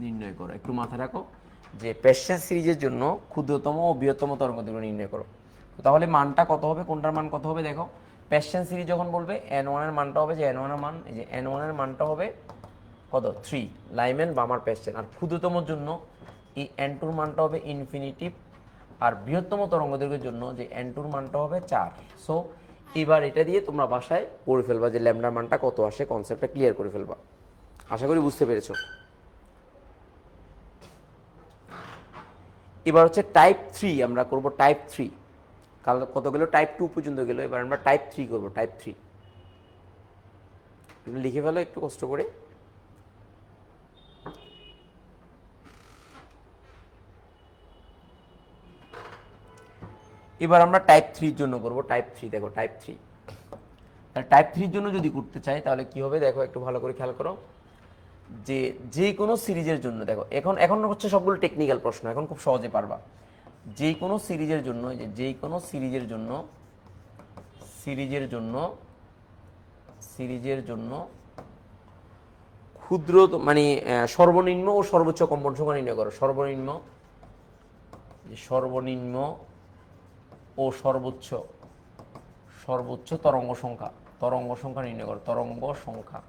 নির্ণয় করো। একটু মাথায় রাখো যে প্যাশ্চেন সিরিজের জন্য ক্ষুদ্রতম ও বৃহত্তম তরঙ্গ দৈর্ঘ্য নির্ণয় করো। তাহলে মানটা কত হবে, কোনটার মান কত হবে দেখো। প্যাশ্চেন সিরিজ যখন বলবে n1 এর মানটা হবে, যে n1 এর মান, এই যে n1 এর মানটা হবে কত 3 লাইমেন বামার প্যাশ্চেন। আর ক্ষুদ্রতমর জন্য এই n2 এর মানটা হবে ইনফিনিটিভ। আর বৃহত্তম তরঙ্গ দৈর্ঘ্যের জন্য যে n2 এর মানটা হবে 4। সো এবার এটা দিয়ে তোমরা বাসায় করে ফেলবা যে ল্যামডার মানটা কত আসে, কনসেপ্টটা ক্লিয়ার করে ফেলবা। আশা করি বুঝতে পেরেছো। এবার হচ্ছে টাইপ 3 আমরা করব, টাইপ 3। কাল কত গেল, টাইপ 2 পর্যন্ত গেল, এবার আমরা টাইপ 3 করব, টাইপ 3। লিখে ফেলো একটু কষ্ট করে। এবার আমরা টাইপ 3 এর জন্য করব, টাইপ 3। দেখো টাইপ 3, তাহলে টাইপ 3 এর জন্য যদি করতে চাই তাহলে কি হবে দেখো, একটু ভালো করে খেয়াল করো। যে কোনো সিরিজের জন্য, দেখো এখন হচ্ছে সবগুলো টেকনিক্যাল প্রশ্ন, এখন খুব সহজে পারবা। যে কোনো সিরিজের জন্য, যে কোনো সিরিজের জন্য, সিরিজের জন্য ক্ষুদ্র মানে সর্বনিম্ন ও সর্বোচ্চ কম্পন সংখ্যা নির্ণয় করো। সর্বনিম্ন ও সর্বোচ্চ তরঙ্গ সংখ্যা নির্ণয় করো, তরঙ্গ সংখ্যা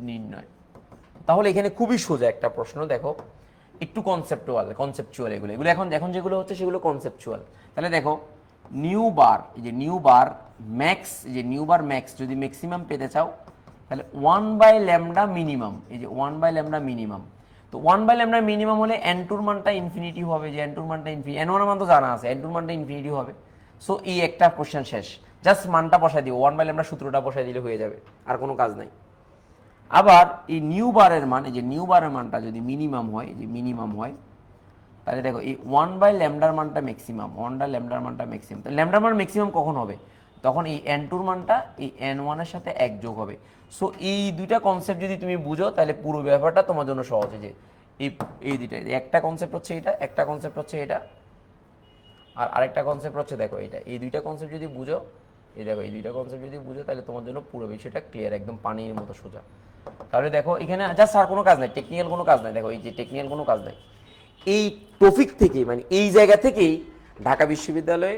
নির্ণয়। তাহলে এখানে খুবই সোজা একটা প্রশ্ন, দেখো একটু কনসেপচুয়াল এগুলো এখন যেগুলো হচ্ছে সেগুলো কনসেপচুয়াল। তাহলে দেখো নিউ বার, এই যে নিউ বার ম্যাক্স, এই যে নিউ বার ম্যাক্স যদি ম্যাক্সিমাম পেতে চাও তাহলে 1/λ মিনিমাম, এই যে 1/λ মিনিমাম। তো 1/λ মিনিমাম হলে n2 এর মানটা ইনফিনিটি হবে, যে n2 এর মানটা ইনফিনিটি, n1 এর মান তো জানা আছে, n2 এর মানটা ইনফিনিটি হবে। সো এই একটা কোশ্চেন শেষ, জাস্ট মানটা বসাই দিও, 1/λ সূত্রটা বসাই দিলে হয়ে যাবে, আর কোনো কাজ নাই। আবার এই নিউ বারের মান, এই যে নিউ বারের মানটা যদি মিনিমাম হয়, এই যে মিনিমাম হয়, তাহলে দেখো এই 1/λ মানটা ম্যাক্সিমাম, 1/λ মানটা ম্যাক্সিমাম। তো ল্যামডার মান ম্যাক্সিমাম কখন হবে, তখন এই n2 এর মানটা এই n1 এর সাথে 1 যোগ হবে। সো এই দুইটা কনসেপ্ট যদি তুমি বুঝো তাহলে পুরো ব্যাপারটা তোমার জন্য সহজ। যে এই দুইটা, একটা কনসেপ্ট হচ্ছে এটা, একটা কনসেপ্ট হচ্ছে এটা, আর আরেকটা কনসেপ্ট হচ্ছে দেখো এটা। এই দুইটা কনসেপ্ট যদি বুঝো, এই দেখো এই দুইটা কনসেপ্ট যদি বুঝো তাহলে তোমার জন্য পুরো বিষয়টা ক্লিয়ার, একদম পানির মতো সোজা। তাহলে দেখো এখানে জাস্ট আর কোনো কাজ নাই, টেকনিক্যাল কোনো কাজ নাই। দেখো এই যে টেকনিক্যাল কোনো কাজ নাই, এই টপিক থেকে মানে এই জায়গা থেকেই ঢাকা বিশ্ববিদ্যালয়ে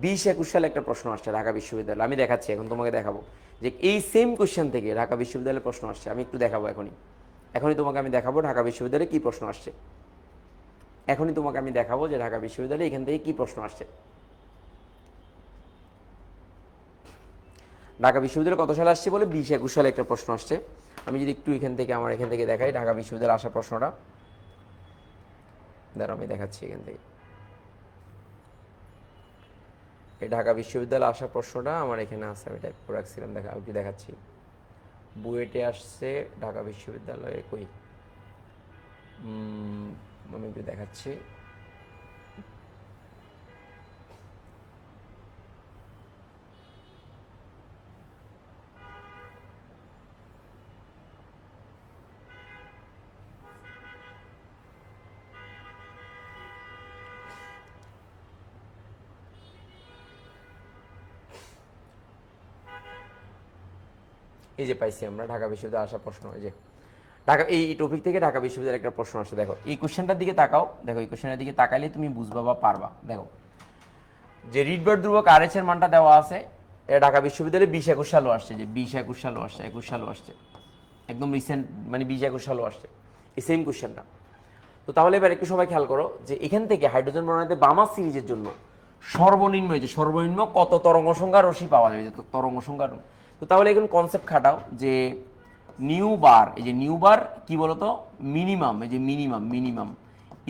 20-21 সালে একটা প্রশ্ন আসছে ঢাকা বিশ্ববিদ্যালয়। আমি দেখাচ্ছি, এখন তোমাকে দেখাবো যে এই সেম কোশ্চেন থেকে ঢাকা বিশ্ববিদ্যালয়ের প্রশ্ন আসছে। আমি একটু দেখাবো এখনই তোমাকে আমি দেখাবো ঢাকা বিশ্ববিদ্যালয়ে কী প্রশ্ন আসছে। এখনই তোমাকে আমি দেখাবো যে ঢাকা বিশ্ববিদ্যালয়ে এখান থেকে কী প্রশ্ন আসছে। ঢাকা বিশ্ববিদ্যালয়ে কত সালে আসছে বলে 20-21 সালে একটা প্রশ্ন আসছে। আমি যদি একটু এখান থেকে দেখাই ঢাকা বিশ্ববিদ্যালয়ে আসা প্রশ্নটা, দাঁড়াও আমি দেখাচ্ছি এখান থেকে। এই ঢাকা বিশ্ববিদ্যালয়ে আসা প্রশ্নটা আমার এখানে আছে, আমি টাইপ করে রাখছিলাম, আমি দেখাচ্ছি। বুয়েটে আসছে ঢাকা বিশ্ববিদ্যালয়ে, কই আমি একটু দেখাচ্ছি। এই যে পাইছি আমরা ঢাকা বিশ্ববিদ্যালয়ে আসা প্রশ্ন, এই যে ঢাকা, এই টপিক থেকে ঢাকা বিশ্ববিদ্যালয়ের একটা প্রশ্ন আসছে। দেখো এই কোশ্চেনটার দিকে তাকাও, দেখো এই কোশ্চেনের দিকে তাকাইলে তুমি বুঝবা বা পারবা। দেখো যে রিডবার ধ্রুবক RH এর মানটা দেওয়া আছে, এটা ঢাকা বিশ্ববিদ্যালয়ে 20-21 সালও আসছে, যে 20-21 সালও আসছে, 21 সালও আসছে, একদম রিসেন্ট, মানে 20-21 সালও আসছে এই সেম কোশ্চেনটা। তো তাহলে এবার একটু সবাই খেয়াল করো যে এখান থেকে হাইড্রোজেন বর্ণালীতে বামা সিরিজের জন্য সর্বনিম্ন কত তরঙ্গ সংখ্যা রশ্মি পাওয়া যাবে, যে তরঙ্গ সংখ্যা। তো তাহলে এখন কনসেপ্ট খাটাও যে নিউ বার, এই যে নিউ বার কি বলতো, মিনিমাম, এই যে মিনিমাম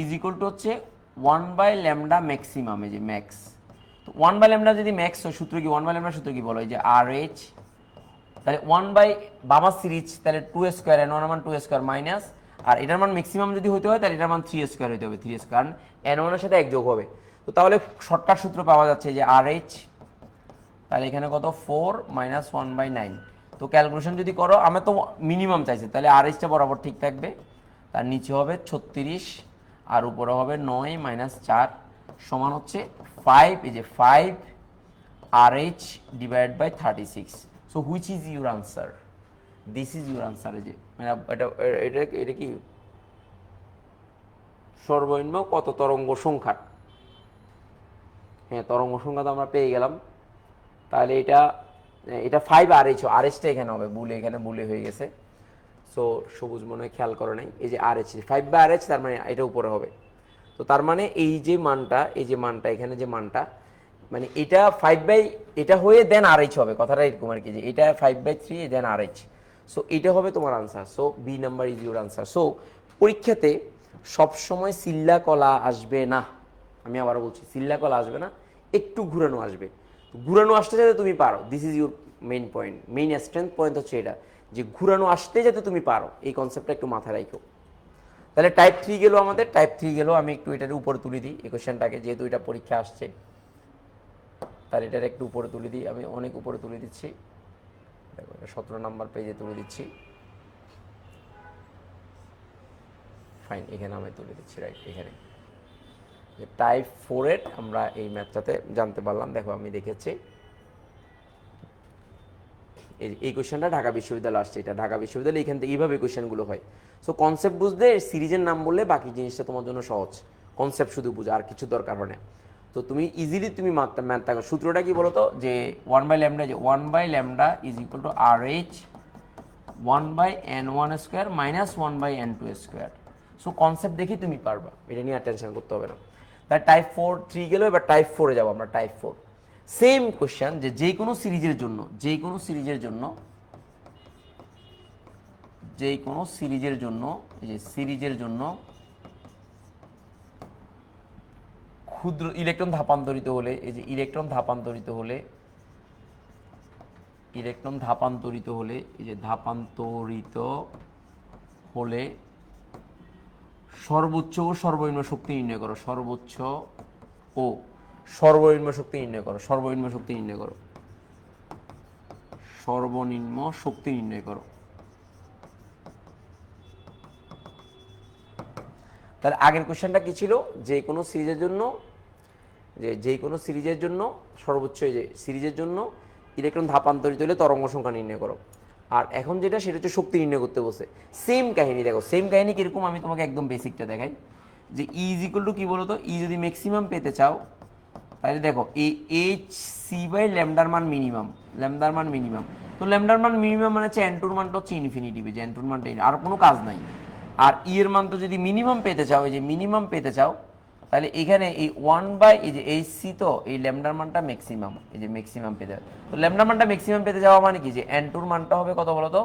ইজ ইকুয়াল টু হচ্ছে 1/λ ম্যাক্সিমাম, এই যে ম্যাক্স। তো 1/λ যদি ম্যাক্স হয়, সূত্র কি 1/λ সূত্র কি বলো, এই যে RH, তাহলে 1 বামা সিরিজ, তাহলে 2² n1 মান 2² মাইনাস, আর এটার মান ম্যাক্সিমাম যদি হতে হয় তাহলে এটার মান 3² হতে হবে, 3, কারণ n1 এর সাথে এক যোগ হবে। তো তাহলে শর্টকাট সূত্র পাওয়া যাচ্ছে যে RH, তাহলে এখানে কত 4 মাইনাস 1/9। তো ক্যালকুলেশন যদি করো, আমরা তো মিনিমাম চাইছি, তাহলে RH টা বরাবর ঠিক থাকবে, তার নিচে হবে 36 আর উপরে হবে 9 মাইনাস 4 সমান হচ্ছে 5, এই যে 5 RH divide by 36। So which is your answer, this is your answer. এই যে মানে এটা কি সর্বনিম্ন কত তরঙ্গ সংখ্যা, হ্যাঁ তরঙ্গ সংখ্যা তো আমরা পেয়ে গেলাম। তাহলে এটা 5 RH টা এখানে হবে, এখানে বুলে হয়ে গেছে। সো সবুজ মনে হয় খেয়াল করো নাই, এই যে RH 5/RH, তার মানে এটা উপরে হবে। তো তার মানে এই যে মানটা, এখানে যে মানটা, মানে এটা 5 এটা হয়ে দেন RH হবে, কথাটা এরকম আর কি, যে এটা 5/3 দেন RH। সো এটা হবে তোমার answer. So B number is your answer. So পরীক্ষাতে সবসময় সিল্লা কলা আসবে না, আমি আবারও বলছি সিল্লা কলা আসবে না, একটু ঘুরানো আসবে। ঘুরানো আসতে যাতে তুমি পারো, this is your main point, main strength point হচ্ছে এটা, যে ঘুরানো আসতে যাতে তুমি পারো, এই কনসেপ্টটা একটু মাথায় রাখো। তাহলে টাইপ 3 গেল আমাদের, টাইপ 3 গেল। আমি একটু এটার উপরে তুলে দিই এই কোশ্চেনটাকে, যেহেতু এটা পরীক্ষা আসছে, তাহলে এটার একটু উপরে তুলে দিই, আমি অনেক উপরে তুলে দিচ্ছি। দেখো 17 নাম্বার পেজে তুলে দিচ্ছি, ফাইন, এখানে আমি তুলে দিচ্ছি, রাইট, এখানে যে টাইপ 4-এর আমরা এই ম্যাথটাতে জানতে পারলাম। দেখো আমি দেখেছি এই কোশ্চেনটা ঢাকা বিশ্ববিদ্যালয় আসছে, এটা ঢাকা বিশ্ববিদ্যালয়, এখান থেকে এইভাবে কোশ্চেনগুলো হয়। সো কনসেপ্ট বুঝতে, সিরিজের নাম বললে বাকি জিনিসটা তোমার জন্য সহজ, কনসেপ্ট শুধু বুঝা, আর কিছু দরকার হয় না। তো তুমি ইজিলি তুমি ম্যাথটা, সূত্রটা কি বলো তো, যে 1/λ, যে 1/λ is equal to RH 1/n1² minus 1/n2²। So concept দেখি তুমি পারবা, এটা নিয়ে আর টেনশন করতে হবে না। তাই টাইপ 3 গেল, এবার টাইপ 4-এ যাবো আমরা। টাইপ 4 সেম কোশ্চেন, যে কোনো সিরিজের জন্য, যে কোনো সিরিজের জন্য, এই যে সিরিজের জন্য ক্ষুদ্র ইলেকট্রন ধাপান্তরিত হলে, এই যে ইলেকট্রন ধাপান্তরিত হলে, এই যে ধাপান্তরিত হলে সর্বোচ্চ ও সর্বনিম্ন শক্তি নির্ণয় করো, সর্বোচ্চ ও সর্বনিম্ন শক্তি নির্ণয় করো, সর্বনিম্ন শক্তি নির্ণয় করো, সর্বনিম্ন শক্তি নির্ণয় করো। তাহলে আগের কোশ্চেনটা কি ছিল, যে কোনো সিরিজের জন্য সর্বোচ্চ, এই যে সিরিজের জন্য ইলেকট্রন ধাপান্তরিত হলে তরঙ্গ সংখ্যা নির্ণয় করো। আর এখন যেটা, সেটা হচ্ছে শক্তি নির্ণয় করতে বসে। সেম কাহিনী, দেখো সেম কাহিনী কিরকম, আমি তোমাকে একদম বেসিকটা দেখাই। যে ই ইজ ইকুয়াল টু কি বলতো, ই যদি ম্যাক্সিমাম পেতে চাও, তাহলে দেখো এই HC/λ মান মিনিমাম, তো ল্যামডার মান মিনিমাম মানে হচ্ছে n2 মানটা হচ্ছে ইনফিনিটি, যে n2 মানটা আর কোনো কাজ নাই। আর ই এর মান তো যদি মিনিমাম পেতে চাও, এই যে মিনিমাম পেতে চাও, তাহলে এখানে এই 1 এই যে HC, তো এই ল্যামডার মানটা ম্যাক্সিমাম, এই যে ম্যাক্সিমাম পেতে, তো ল্যামডার মানটা ম্যাক্সিমাম পেতে যাওয়া মানে কি, যে n2 মানটা হবে কত বলো তো,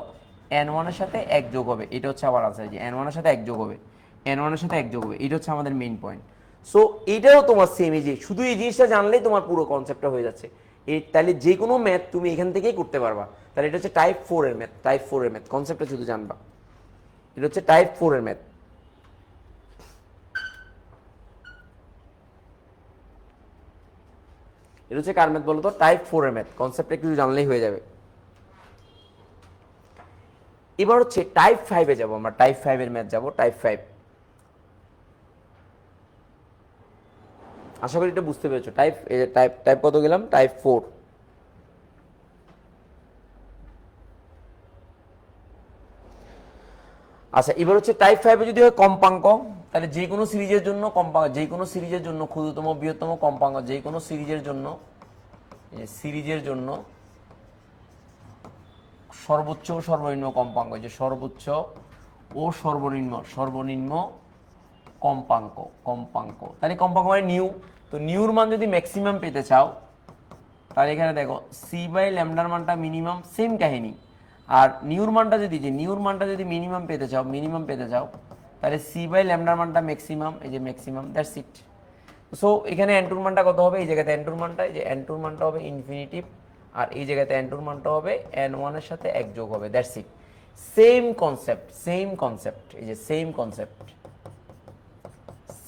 এন ওয়ানের সাথে 1 যোগ হবে, এটা হচ্ছে আমার আনসার। যে এন ওয়ানের সাথে 1 যোগ হবে, এন ওয়ানের সাথে 1 যোগ হবে, এটা হচ্ছে আমাদের মেইন পয়েন্ট। সো এটাও তোমার সেম, এই যে শুধু এই জিনিসটা জানলেই তোমার পুরো কনসেপ্টটা হয়ে যাচ্ছে। এই তাহলে যে কোনো ম্যাথ তুমি এখান থেকেই করতে পারবা। তাহলে এটা হচ্ছে টাইপ 4 এর ম্যাথ, টাইপ 4 এর ম্যাথ, কনসেপ্টটা শুধু জানবা। এটা হচ্ছে টাইপ 4 এর ম্যাথ। এটা হচ্ছে কার ম্যাথ বলতো? টাইপ 4 এর ম্যাথ, কনসেপ্টটা একটু জানলেই হয়ে যাবে। এবার হচ্ছে টাইপ 5 এ যাবো আমরা, টাইপ 5 এর ম্যাথ যাবো, টাইপ 5। আশা করি এটা বুঝতে পেরেছো। টাইপ টাইপ টাইপ কত গেলাম? টাইপ 4। আচ্ছা, এবার হচ্ছে টাইপ 5 এ যদি হয় কম্পাঙ্ক, তাহলে যে কোনো সিরিজের জন্য কম্পাঙ্ক, যে কোনো সিরিজের জন্য ক্ষুদ্রতম বৃহত্তম কম্পাঙ্ক, যে কোনো সিরিজের জন্য, সিরিজের জন্য সর্বোচ্চ ও সর্বনিম্ন কম্পাঙ্ক, যে সর্বোচ্চ ও সর্বনিম্ন কম্পাঙ্ক, কম্পাঙ্ক। তাহলে কম্পাঙ্ক মানে নিউ। তো নিউর মান যদি ম্যাক্সিমাম পেতে চাও, তাহলে এখানে দেখো সি বাই ল্যামডার মানটা মিনিমাম, সেম কাহিনী। আর নিউর মানটা যদি, যে নিউর মানটা যদি মিনিমাম পেতে চাও, তাহলে সি বাই ল্যামডার মানটা ম্যাক্সিমাম, এই যে ম্যাক্সিমাম, দ্যাটস ইট। সো এখানে এনটুর মানটা কত হবে? এই জায়গাতে এনটুর মানটা, এই যে এনটুর মানটা হবে ইনফিনিটিভ, আর এই জায়গাতে এনটুর মানটা হবে এন ওয়ানের সাথে 1 যোগ হবে, that's it. Same concept, same concept, এই যে সেম কনসেপ্ট,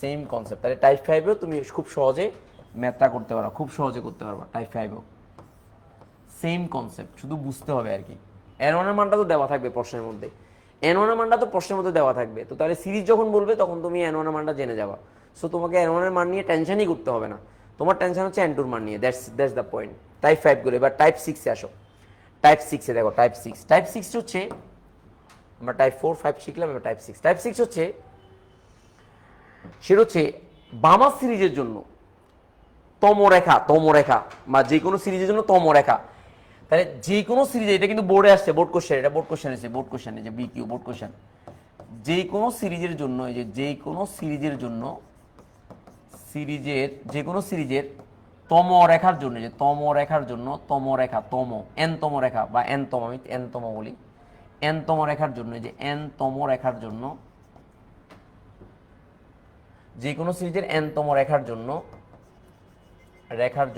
সেম কনসেপ্ট। তাহলে টাইপ 5 এও তুমি খুব সহজে ম্যাথটা করতে পারো, খুব সহজে করতে পারবা টাইপ 5 এও। সেম কনসেপ্ট, শুধু বুঝতে হবে আর কি। এন ওয়ানের মানটা তো দেওয়া থাকবে প্রশ্নের মধ্যে, এন ওয়ানের মানটা তো প্রশ্নের মধ্যে দেওয়া থাকবে। তো তাহলে সিরিজ যখন বলবে তখন তুমি এন ওয়ানের মানটা জেনে যাবা। সো তোমাকে এন ওয়ানের মান নিয়ে টেনশনই করতে হবে না, তোমার টেনশন হচ্ছে এন টুর মান নিয়ে। That's the point. টাইপ 5 গুলো। এবার টাইপ 6 এ আসো। টাইপ 6 এ দেখো, টাইপ 6 হচ্ছে, আমরা টাইপ 4 5 শিখলাম, এবার টাইপ 6। টাইপ 6 হচ্ছে, সেটা হচ্ছে বামা সিরিজের জন্য তমরেখা বা যে কোনো সিরিজের জন্য তমরেখা। তাহলে যে কোনো সিরিজে, এটা কিন্তু বোর্ডে আসছে, বোর্ড কোশ্চেন, এটা বোর্ড কোশ্চেন এসেছে, বোর্ড কোশ্চেন, এই যে বিকিউ বোর্ড কোশ্চেন। যে কোনো সিরিজের জন্য, এই যে কোনো সিরিজের জন্য, যে কোনো সিরিজের তমরেখার জন্য, যে তমরেখার জন্য, তমরেখা, এনতম রেখা বা এনতম, আমি এনতম বলি, এনতম রেখার জন্য, যে এনতম রেখার জন্য, যে কোনো সিরিজের এনতম রেখার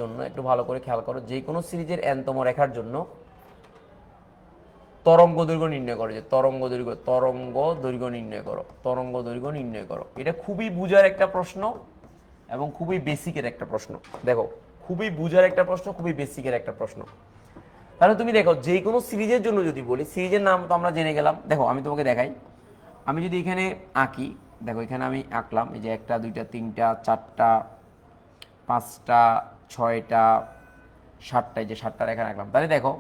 জন্য একটু ভালো করে খেয়াল করো, যে কোনো সিরিজের এনতম রেখার জন্য তরঙ্গ দৈর্ঘ্য নির্ণয় করো, যে তরঙ্গ দৈর্ঘ্য নির্ণয় করো। এটা খুবই বুঝার একটা প্রশ্ন এবং খুবই বেসিকের একটা প্রশ্ন। দেখো, খুবই বুঝার একটা প্রশ্ন, খুবই বেসিকের একটা প্রশ্ন। তাহলে তুমি দেখো, যে কোনো সিরিজের জন্য যদি বলি, সিরিজের নাম তো আমরা জেনে গেলাম। দেখো আমি তোমাকে দেখাই, আমি যদি এখানে আঁকি, দেখো এখানে আমি আঁকলাম, এই যে 1টা 2টা 3টা 4টা 5টা 6টা 7টা, এই যে 7টা রেখা রাখলাম। তাহলে দেখো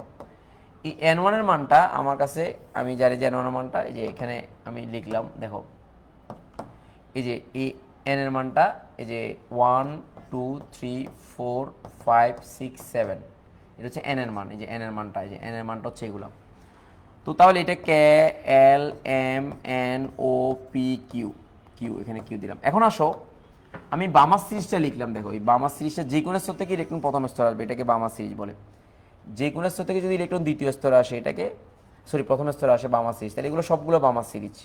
এই এন ওয়ানের মানটা আমার কাছে, আমি জানি যে এন ওয়ানের মানটা, এই যে এখানে আমি লিখলাম, দেখো এই যে এই এন এর মানটা, এই যে 1 2 3 4 5 6 7, এটা হচ্ছে এন এর মান। এই যে এন এর মানটা, এই যে এন এর মানটা হচ্ছে এগুলো। তো তাহলে এটা K L M N O P Q, এখানে কিউ দিলাম। এখন আসো, আমি বামা সিরিজটা লিখলাম। দেখো এই বামা সিরিজটা যে কোনো স্তর থেকে ইলেকট্রন প্রথম স্তর আসবে, এটাকে বামা সিরিজ বলে। যে কোনো স্তর থেকে যদি ইলেকট্রন দ্বিতীয় স্তরে আসে, এটাকে প্রথম স্তরে আসে, বামা সিরিজ। তাহলে এগুলো সবগুলো বামা সিরিজ,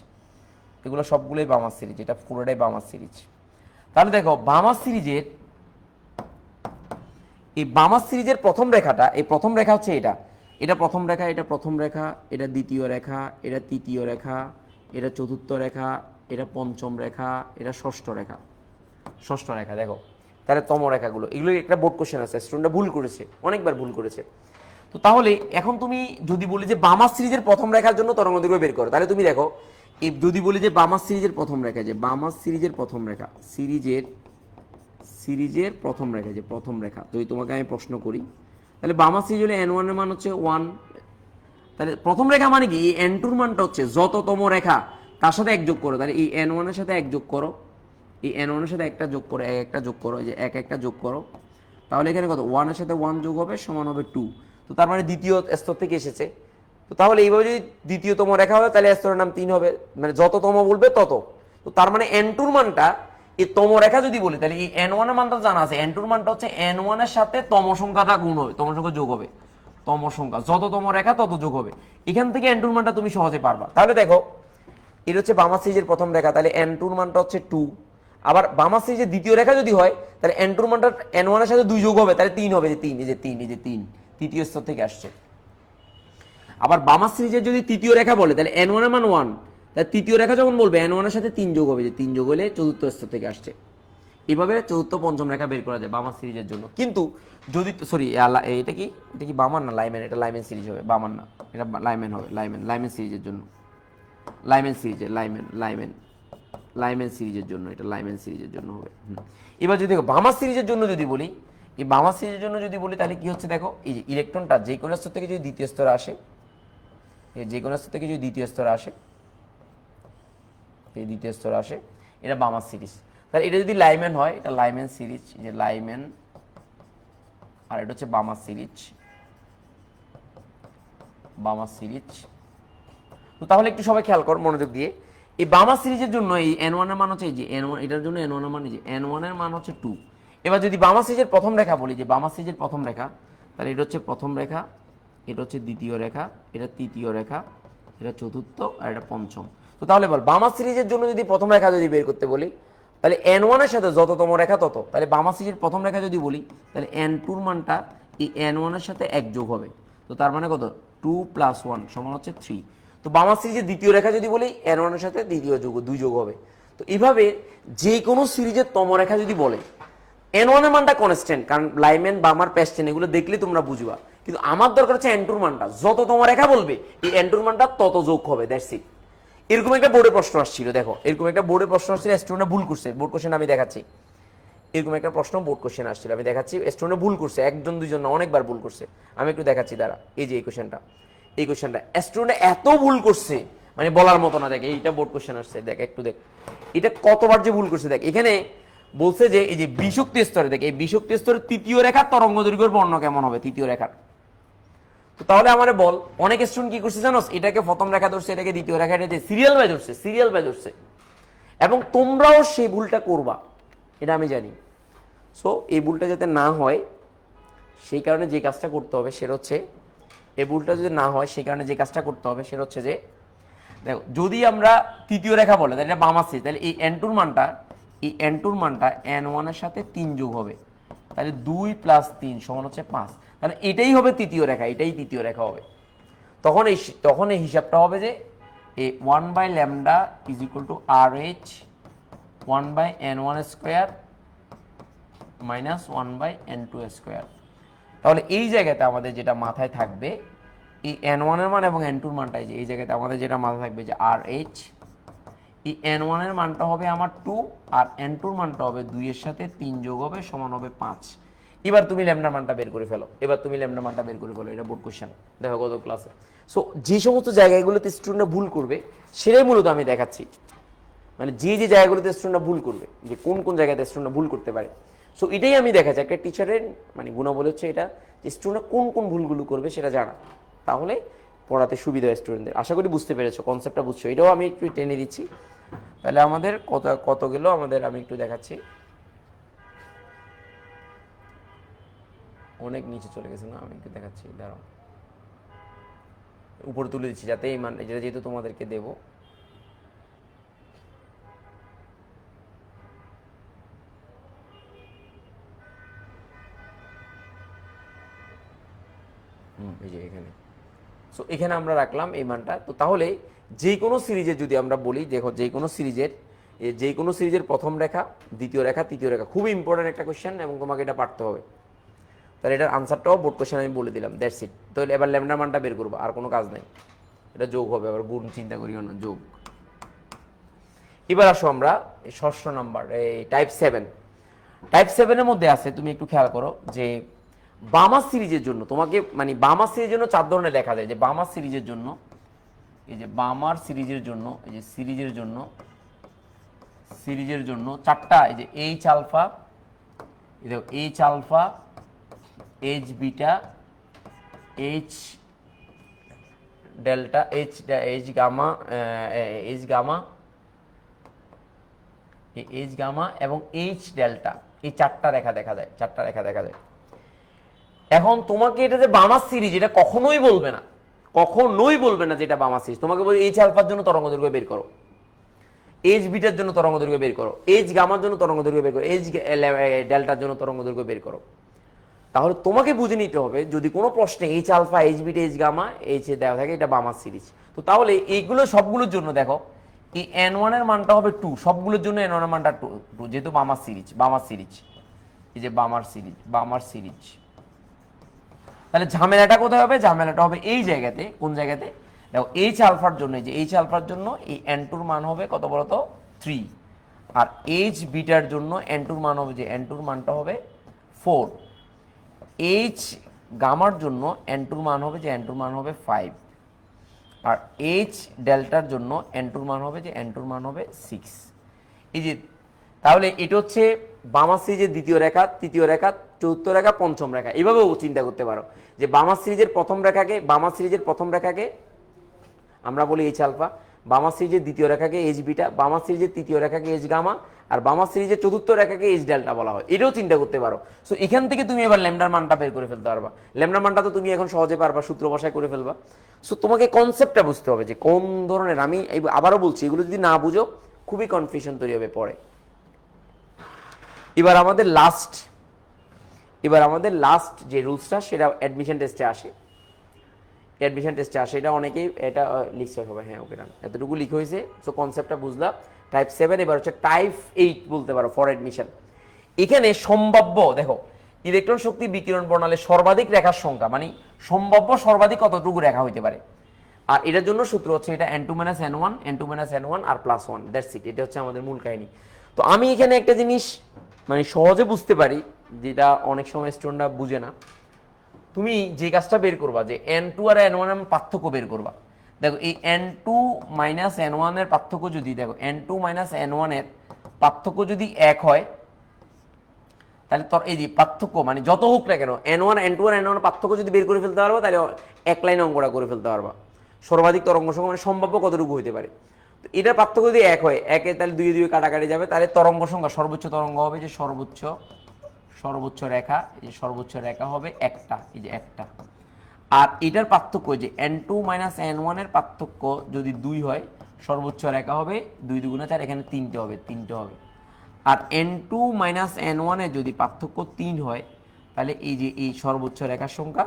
এগুলো সবগুলোই বামা সিরিজ, এটা পুরোটাই বামা সিরিজ। তাহলে দেখো বামা সিরিজের, এই বামা সিরিজের প্রথম রেখাটা, এই প্রথম রেখা হচ্ছে এটা প্রথম রেখা, এটা প্রথম রেখা, এটা দ্বিতীয় রেখা, এটা তৃতীয় রেখা, এটা চতুর্থ রেখা, এটা পঞ্চম রেখা, এটা ষষ্ঠ রেখা। দেখো তাহলে রেখাগুলো, এগুলো একটা বোর্ড কোশ্চেন আছে, স্টুডেন্টরা ভুল করেছে, অনেকবার ভুল করেছে। তো তাহলে এখন তুমি যদি বলি যে বামা সিরিজের প্রথম রেখার জন্য তরঙ্গ দৈর্ঘ্য বের করো, তাহলে তুমি দেখো যদি বলি যে বামা সিরিজের প্রথম রেখা, যে বামা সিরিজের প্রথম রেখা, সিরিজের প্রথম রেখা, যে প্রথম রেখা, তো তোমাকে আমি প্রশ্ন করি, তাহলে বামা সিরিজ হলে এন ওয়ানের মান হচ্ছে 1। তাহলে প্রথম রেখা মানে কি? এন টুর মানটা হচ্ছে যততম রেখা তার সাথে 1 যোগ করো। তাহলে এই এন ওয়ানের সাথে 1 যোগ করো, এই এন ওয়ানের সাথে একটা যোগ করো, একটা যোগ করো, এই যে একটা যোগ করো। তাহলে এখানে কত? 1 এর সাথে 1 যোগ হবে সমান হবে 2। তো তার মানে দ্বিতীয় স্তর থেকে এসেছে। তো তাহলে এইভাবে যদি দ্বিতীয়তম রেখা হবে, তাহলে স্তরের নাম 3 হবে, মানে যততম বলবে তত। তো তার মানে এন টুর মানটা, এই তম রেখা যদি বলি, তাহলে এই এন ওয়ানের মানটা জানা আছে, এন টুর মানটা হচ্ছে এন ওয়ানের সাথে তম সংখ্যাটা গুণ হবে, তম সংখ্যা যোগ হবে। তম সংখ্যা, যততম রেখা তত যোগ হবে। এখান থেকে n2 এর মানটা তুমি সহজে পারবা। তাহলে দেখো এটা হচ্ছে বামা সিরিজের প্রথম রেখা, তাহলে n2 এর মানটা হচ্ছে 2। আবার বামা সিরিজের দ্বিতীয় রেখা যদি হয় তাহলে n2 এর মানটা n1 এর সাথে 2 যোগ হবে, তাহলে 3 হবে, যে 3, এই যে 3, এই যে 3 তৃতীয় স্তর থেকে আসছে। আবার বামা সিরিজের যদি তৃতীয় রেখা বলে তাহলে n1 এর মান 1, তাহলে তৃতীয় রেখা যখন বলবে n1 এর সাথে 3 যোগ হবে, যে 3 যোগ হলে চতুর্থ স্তর থেকে আসছে। এভাবে চতুর্থ পঞ্চম রেখা বের করা যায় বামা সিরিজের জন্য। কিন্তু যদি সরি এটা কি বামান না লাইম্যান, এটা লাইম্যান সিরিজ হবে, বামান না, এটা লাইম্যান হবে, লাইম্যান সিরিজের জন্য, লাইম্যান সিরিজের লাইম্যান সিরিজের জন্য, এটা লাইম্যান সিরিজের জন্য হবে। এবার যদি দেখো বামা সিরিজের জন্য যদি বলি, এই বামা সিরিজের জন্য যদি বলি তাহলে কি হচ্ছে দেখো, এই যে ইলেকট্রনটা যে কোনো স্তর থেকে যদি দ্বিতীয় স্তরে আসে, এই যে কোনো স্তর থেকে যদি দ্বিতীয় স্তরে আসে, এই দ্বিতীয় স্তরে আসে, এটা বামা সিরিজ। তাহলে এটা যদি লাইম্যান হয়, এটা লাইম্যান সিরিজ, যে লাইম্যান, আর এটা হচ্ছে বামা সিরিজ, বামা সিরিজ। তো তাহলে একটু সবাই খেয়াল কর মনোযোগ দিয়ে, এই বামা সিরিজের জন্য এই n1 এর মান হচ্ছে, এই যে n1, এটার জন্য n1 এর মান, এই যে n1 এর মান হচ্ছে 2। এবার যদি বামা সিরিজের প্রথম রেখা বলি, যে বামা সিরিজের প্রথম রেখা, তাহলে এটা হচ্ছে প্রথম রেখা, এটা হচ্ছে দ্বিতীয় রেখা, এটা তৃতীয় রেখা, এটা চতুর্থ, আর এটা পঞ্চম। তো তাহলে বল বামা সিরিজের জন্য যদি প্রথম রেখা যদি বের করতে বলি, তাহলে n1 এর সাথে যততম রেখা তত, তাহলে বামা সিরিজের প্রথম রেখা যদি বলি তাহলে n2 এর মানটা এই n1 এর সাথে 1 যোগ হবে। তো তার মানে কত, 2 + 1 সমান হচ্ছে 3। তো বামা সিরিজের দ্বিতীয় রেখা যদি বলি n1 এর সাথে দ্বিতীয় যোগ 2 যোগ হবে। তো এইভাবে যে কোনো সিরিজের তম রেখা যদি বলে, n1 এর মানটা কনস্ট্যান্ট, কারণ লাইম্যান বামার প্যাস্টেন এগুলো দেখলে তোমরা বুঝবা, কিন্তু আমার দরকার হচ্ছে n2 এর মানটা, যততম রেখা বলবে এই n2 এর মানটা তত যোগ হবে, দ্যাটস ইট। এরকম একটা বোর্ডে প্রশ্ন আসছিল, দেখো এরকম একটা বোর্ডে প্রশ্ন আসছিল, স্টুডেন্টরা ভুল করছে, বোর্ড কোশ্চেন আমি দেখাচ্ছি, এরকম একটা প্রশ্ন বোর্ড কোশ্চেন আসছিল, আমি দেখাচ্ছি, স্টুডেন্টরা ভুল করছে, একজন দুইজন না, অনেকবার ভুল করছে, আমি একটু দেখাচ্ছি দাঁড়া। এই যে এই কোশ্চেনটা স্টুডেন্টরা এত ভুল করছে মানে বলার মতো না। দেখ এইটা বোর্ড কোশ্চেন আসছে, দেখ একটু দেখ এটা কতবার যে ভুল করছে। দেখ এখানে বলছে যে এই যে বিশক্তি স্তরে, দেখ এই বিশক্তি স্তরের তৃতীয় রেখার তরঙ্গ দৈর্ঘ্যের বর্ণ কেমন হবে, তৃতীয় রেখার। তো তাহলে আমারে বল, অনেক স্টুডেন্ট কি করছে জানোস, এটাকে প্রথম রেখা ধরছে, এটাকে দ্বিতীয় রেখা, এটাকে সিরিয়াল বাই ধরছে, এবং তোমরাও সেই ভুলটা করবা, এটা আমি জানি। সো এই ভুলটা যাতে না হয় সেই কারণে যে কাজটা করতে হবে সেটা হচ্ছে, এই ভুলটা যদি না হয় সেই কারণে যে কাজটা করতে হবে সেটা হচ্ছে যে, দেখো যদি আমরা তৃতীয় রেখা বলে তাহলে এটা বাম আছে, তাহলে এই n2 এর মানটা, এই n2 এর মানটা n1 এর সাথে 3 যোগ হবে, তাহলে 2 + 3 সমান হচ্ছে 5। তাহলে এটাই হবে তৃতীয় রেখা, এটাই তৃতীয় রেখা হবে। তখন এই হিসাবটা হবে যে এই 1/λ = RH 1/n1² - 1/n2²। তাহলে এই জায়গাতে আমাদের যেটা মাথায় থাকবে, এই n1 এর মান এবং n2 এর মানটা, এই জায়গাতে আমাদের যেটা মাথায় থাকবে যে RH, এই n1 এর মানটা হবে আমার 2, আর n2 এর মানটা হবে 2 এর সাথে 3 যোগ হবে, সমান হবে 5। এবার তুমি ল্যামডার মানটা বের করে ফেলো, এটা বোর্ড কোশ্চেন দেখো গত ক্লাসে। সো যে সমস্ত জায়গাগুলোতে স্টুডেন্টরা ভুল করবে সেটাই মূলত আমি দেখাচ্ছি, মানে যে যে জায়গাগুলোতে স্টুডেন্টরা ভুল করবে, যে কোন কোন জায়গাতে স্টুডেন্টরা ভুল করতে পারে। সো এটাই আমি দেখাচ্ছি, একটা টিচারের মানে গুণাবলী হচ্ছে এটা, যে স্টুডেন্টরা কোন কোন ভুলগুলো করবে সেটা জানা, তাহলে পড়াতে সুবিধা হয় স্টুডেন্টদের। আশা করি বুঝতে পেরেছো, কনসেপ্টটা বুঝছো। এটাও আমি একটু টেনে দিচ্ছি। তাহলে আমাদের কত গেল আমাদের, আমি একটু দেখাচ্ছি, অনেক নিচে চলে গেছে না, আমি একটু দেখাচ্ছি, দাঁড়াও উপরে তুলে দিচ্ছি যাতে এই মান, এটা যেহেতু তোমাদেরকে দেবো। এই যে এখানে, সো এখানে আমরা রাখলাম এই মানটা। তো তাহলে যে কোনো সিরিজের যদি আমরা বলি, দেখো যে কোনো সিরিজের প্রথম রেখা, দ্বিতীয় রেখা, তৃতীয় রেখা, খুবই ইম্পর্টেন্ট একটা কোশ্চেন এবং তোমাকে এটা পারতে হবে। তাহলে এটার আনসারটাও বোর্ড কোশ্চেন আমি বলে দিলাম, দ্যাটস ইট। তাহলে এবার ল্যামডার মানটা বের করবো, আর কোনো কাজ নাই, এটা যোগ হবে, আবার গুণ চিন্তা করিও না, যোগ। এবার আসো আমরা ষষ্ঠ নাম্বার, এই টাইপ 7-এর মধ্যে আছে, তুমি একটু খেয়াল করো যে বামা সিরিজের জন্য তোমাকে, মানে বামা সিরিজের জন্য 4 ধরনের লেখা যায়, যে বামা সিরিজের জন্য, এই যে বামার সিরিজের জন্য, এই যে সিরিজের জন্য 4টা, এই যে এইচ আলফা, এই দেখো H alpha, H beta, H delta, H gamma, H gamma এবং এইচ ডেল্টা, এই 4টা রেখা দেখা যায়, এখন তোমাকে এটা যে বামার সিরিজ, এটা কখনোই বলবে না, কখনোই বলবে না যে এটা বামার সিরিজ। তোমাকে বলবে এইচ আলফার জন্য তরঙ্গ দৈর্ঘ্য বের করো, এইচ বিটার জন্য তরঙ্গ দৈর্ঘ্য বের করো, এইচ গামার জন্য তরঙ্গ দৈর্ঘ্য বের করো, এইচ ডেল্টার জন্য তরঙ্গ দৈর্ঘ্য বের করো। তাহলে তোমাকে বুঝে নিতে হবে যদি কোনো প্রশ্নে H alpha, H beta, H gamma, H দেওয়া থাকে, এটা বামার সিরিজ। তো তাহলে এইগুলো সবগুলোর জন্য দেখো এই n1 এর মানটা হবে 2, সবগুলোর জন্য n1 এর মানটা 2, যেহেতু বামার সিরিজ, বামার সিরিজ, এই যে বামার সিরিজ, বামার সিরিজ। তাহলে ঝামেলাটা কোথায় হবে? ঝামেলাটা হবে এই জায়গাতে। কোন জায়গাতে? দেখো এইচ আলফার জন্য, এই যে এইচ আলফার জন্য এই n2 এর মান হবে কত বলতো? 3। আর এইচ বিটার জন্য n2 এর মান হবে, যে n2 এর মানটা হবে 4। এইচ গামার জন্য n2 এর মান হবে, যে n2 এর মান হবে 5। আর এইচ ডেল্টার জন্য n2 এর মান হবে, যে n2 এর মান হবে 6। এই যে তাহলে এটা হচ্ছে বামার সিরিজের দ্বিতীয় রেখা, তৃতীয় রেখা, চতুর্থ রেখা, পঞ্চম রেখা। এইভাবেও চিন্তা করতে পারো যে বামার সিরিজের প্রথম রেখাকে, বামার সিরিজের প্রথম রেখাকে আমরা বলি এইচ আলফা, বামার সিরিজের দ্বিতীয় রেখাকে এইচ বিটা, বামার সিরিজের তৃতীয় রেখাকে এইচ গামা, আর বামার সিরিজের চতুর্থ রেখাকে এইচ ডেল্টা বলা হয়। এটাও চিন্তা করতে পারো। সো এখান থেকে তুমি এবার ল্যামডার মানটা বের করে ফেলতে পারবা। ল্যামডার মানটা তো তুমি এখন সহজে পারবা, সূত্র বসায় করে ফেলবা। সো তোমাকে কনসেপ্টটা বুঝতে হবে যে কোন ধরনের, আমি আবারও বলছি, এগুলো যদি না বুঝো খুবই কনফিউশন তৈরি হবে পরে। এবার আমাদের লাস্ট যে রুলসটা, সেটা অ্যাডমিশন টেস্টে আসে। অ্যাডমিশন টেস্টে আসে, এটা অনেকেই এটা লিখছে সবাই, হ্যাঁ ওকে, এতটুকু লিখে হয়েছে। সো কনসেপ্টটা বুঝলাম। টাইপ 7, এবার হচ্ছে টাইপ 8 বলতে পারো ফর অ্যাডমিশন। এখানে সম্ভাব্য, দেখো ইলেকট্রন শক্তি বিকিরণ প্রণালীর সর্বাধিক রেখার সংখ্যা, মানে সম্ভাব্য সর্বাধিক কতটুকু রেখা হইতে পারে। আর এটার জন্য সূত্র হচ্ছে এটা n2 - n1, n2 - n1 R +1, that's it. এটা হচ্ছে আমাদের মূল কাহিনী। তো আমি এখানে একটা জিনিস মানে সহজে বুঝতে পারি, যেটা অনেক সময় স্টুডেন্টরা বুঝে না। তুমি যে কাজটা বের করবা, যে n2 আর n1 এর পার্থক্য বের করবা। দেখো এই n2 - n1 এর পার্থক্য যদি, দেখো n2 - n1 এর পার্থক্য যদি 1 হয়, তাহলে তোর এই যে পার্থক্য মানে যত হোক না কেন, n1 n2 আর n1 এর পার্থক্য যদি বের করে ফেলতে পারবো, তাহলে এক লাইনে অঙ্কটা করে ফেলতে পারবা। সর্বাধিক তরঙ্গ সংখ্যা মানে সম্ভাব্য কতটুকু হতে পারে। তো এটার পার্থক্য যদি 1 হয়, 1 এ তাহলে 2 2 কাটাকাটি যাবে, তাহলে তরঙ্গ সংখ্যা, সর্বোচ্চ তরঙ্গ হবে, যে সর্বোচ্চ রেখা, এই যে সর্বোচ্চ রেখা হবে একটা, এই যে একটা। আর এটার পার্থক্য, যে n2 - n1 এর পার্থক্য যদি 2 হয়, সর্বোচ্চ রেখা হবে 2 2 4, এখানে 3টে হবে, 3টে হবে। আর n2 - n1 এর যদি পার্থক্য 3 হয়, তাহলে এই যে এই সর্বোচ্চ রেখার সংখ্যা,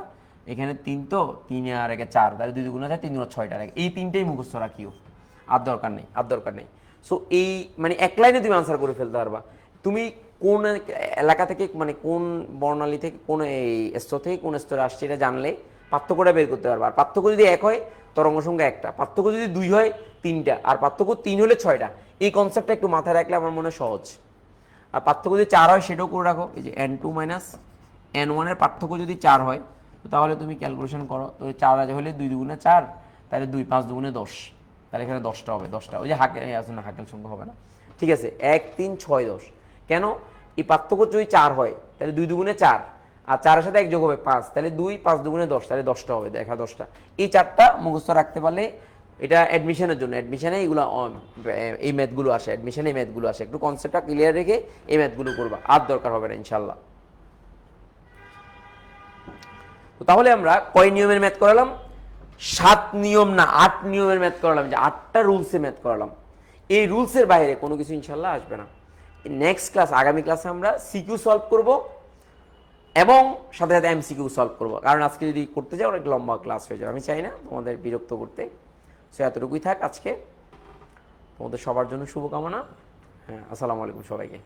এখানে 3, তো 3 আর 1 4, তাহলে 2 2 4, 3 2 6টা রেখা। এই তিনটেই মুখস্থ রাখিও, আর দরকার নেই, আর দরকার নেই। সো এই মানে এক লাইনে তুমি আনসার করে ফেলতে পারবা। তুমি কোন এলাকা থেকে, মানে কোন বর্ণালী থেকে, কোন এই স্তর থেকে কোন স্তরে আসছে, এটা জানলে পার্থক্যটা বের করতে পারবা। আর পার্থক্য যদি 1 হয়, তরঙ্গ সংখ্যা একটা, পার্থক্য যদি 2 হয় 3টা, আর পার্থক্য 3 হলে 6টা। এই কনসেপ্টটা একটু মাথায় রাখলে আমার মনে হয় সহজ। আর পার্থক্য যদি 4 হয়, সেটাও করে রাখো। এই যে n2 - n1 এর পার্থক্য যদি 4 হয়, তাহলে তুমি ক্যালকুলেশন করো। তো 4 হলে 2 2 4, তাহলে 2 5 2 10, তাহলে এখানে 10টা হবে, 10টা। ওই যে হাকেল আছে না, হাকেল সংখ্যা হবে না, ঠিক আছে। 1 3 6 10। কেন? এই পার্থক্য যদি 4 হয়, তাহলে 2 2 4, আর 4 এর সাথে 1 যোগ হবে 5, তাহলে 2 5 2 10, তাহলে 10টা হবে। দেখা 10টা। এই 4টা মুখস্থ রাখতে পারলে, এটা অ্যাডমিশনের জন্য, অ্যাডমিশনে এইগুলো এই ম্যাথগুলো আসে, অ্যাডমিশনে এই ম্যাথগুলো আসে। একটু কনসেপ্টটা ক্লিয়ার রেখে এই ম্যাথগুলো করবা, আর দরকার হবে না ইনশাল্লাহ। তো তাহলে আমরা কয় নিয়মের ম্যাথ করালাম? 7 নিয়ম না, 8 নিয়মের ম্যাথ করালাম, যে 8টা রুলসে ম্যাথ করালাম। এই রুলসের বাইরে কোনো কিছু ইনশাল্লাহ আসবে না। নেক্সট ক্লাস, আগামী ক্লাসে আমরা সিকিউ সলভ করব, এবং সাথে সাথে এমসিকিউ সলভ করব। কারণ আজকে যদি করতে যাও, অনেক লম্বা ক্লাস হয়ে যাবে, আমি চাই না তোমাদের বিরক্ত করতে। সো এতটুকুই থাক আজকে। তোমাদের সবার জন্য শুভকামনা। হ্যাঁ, আসসালামু আলাইকুম সবাইকে।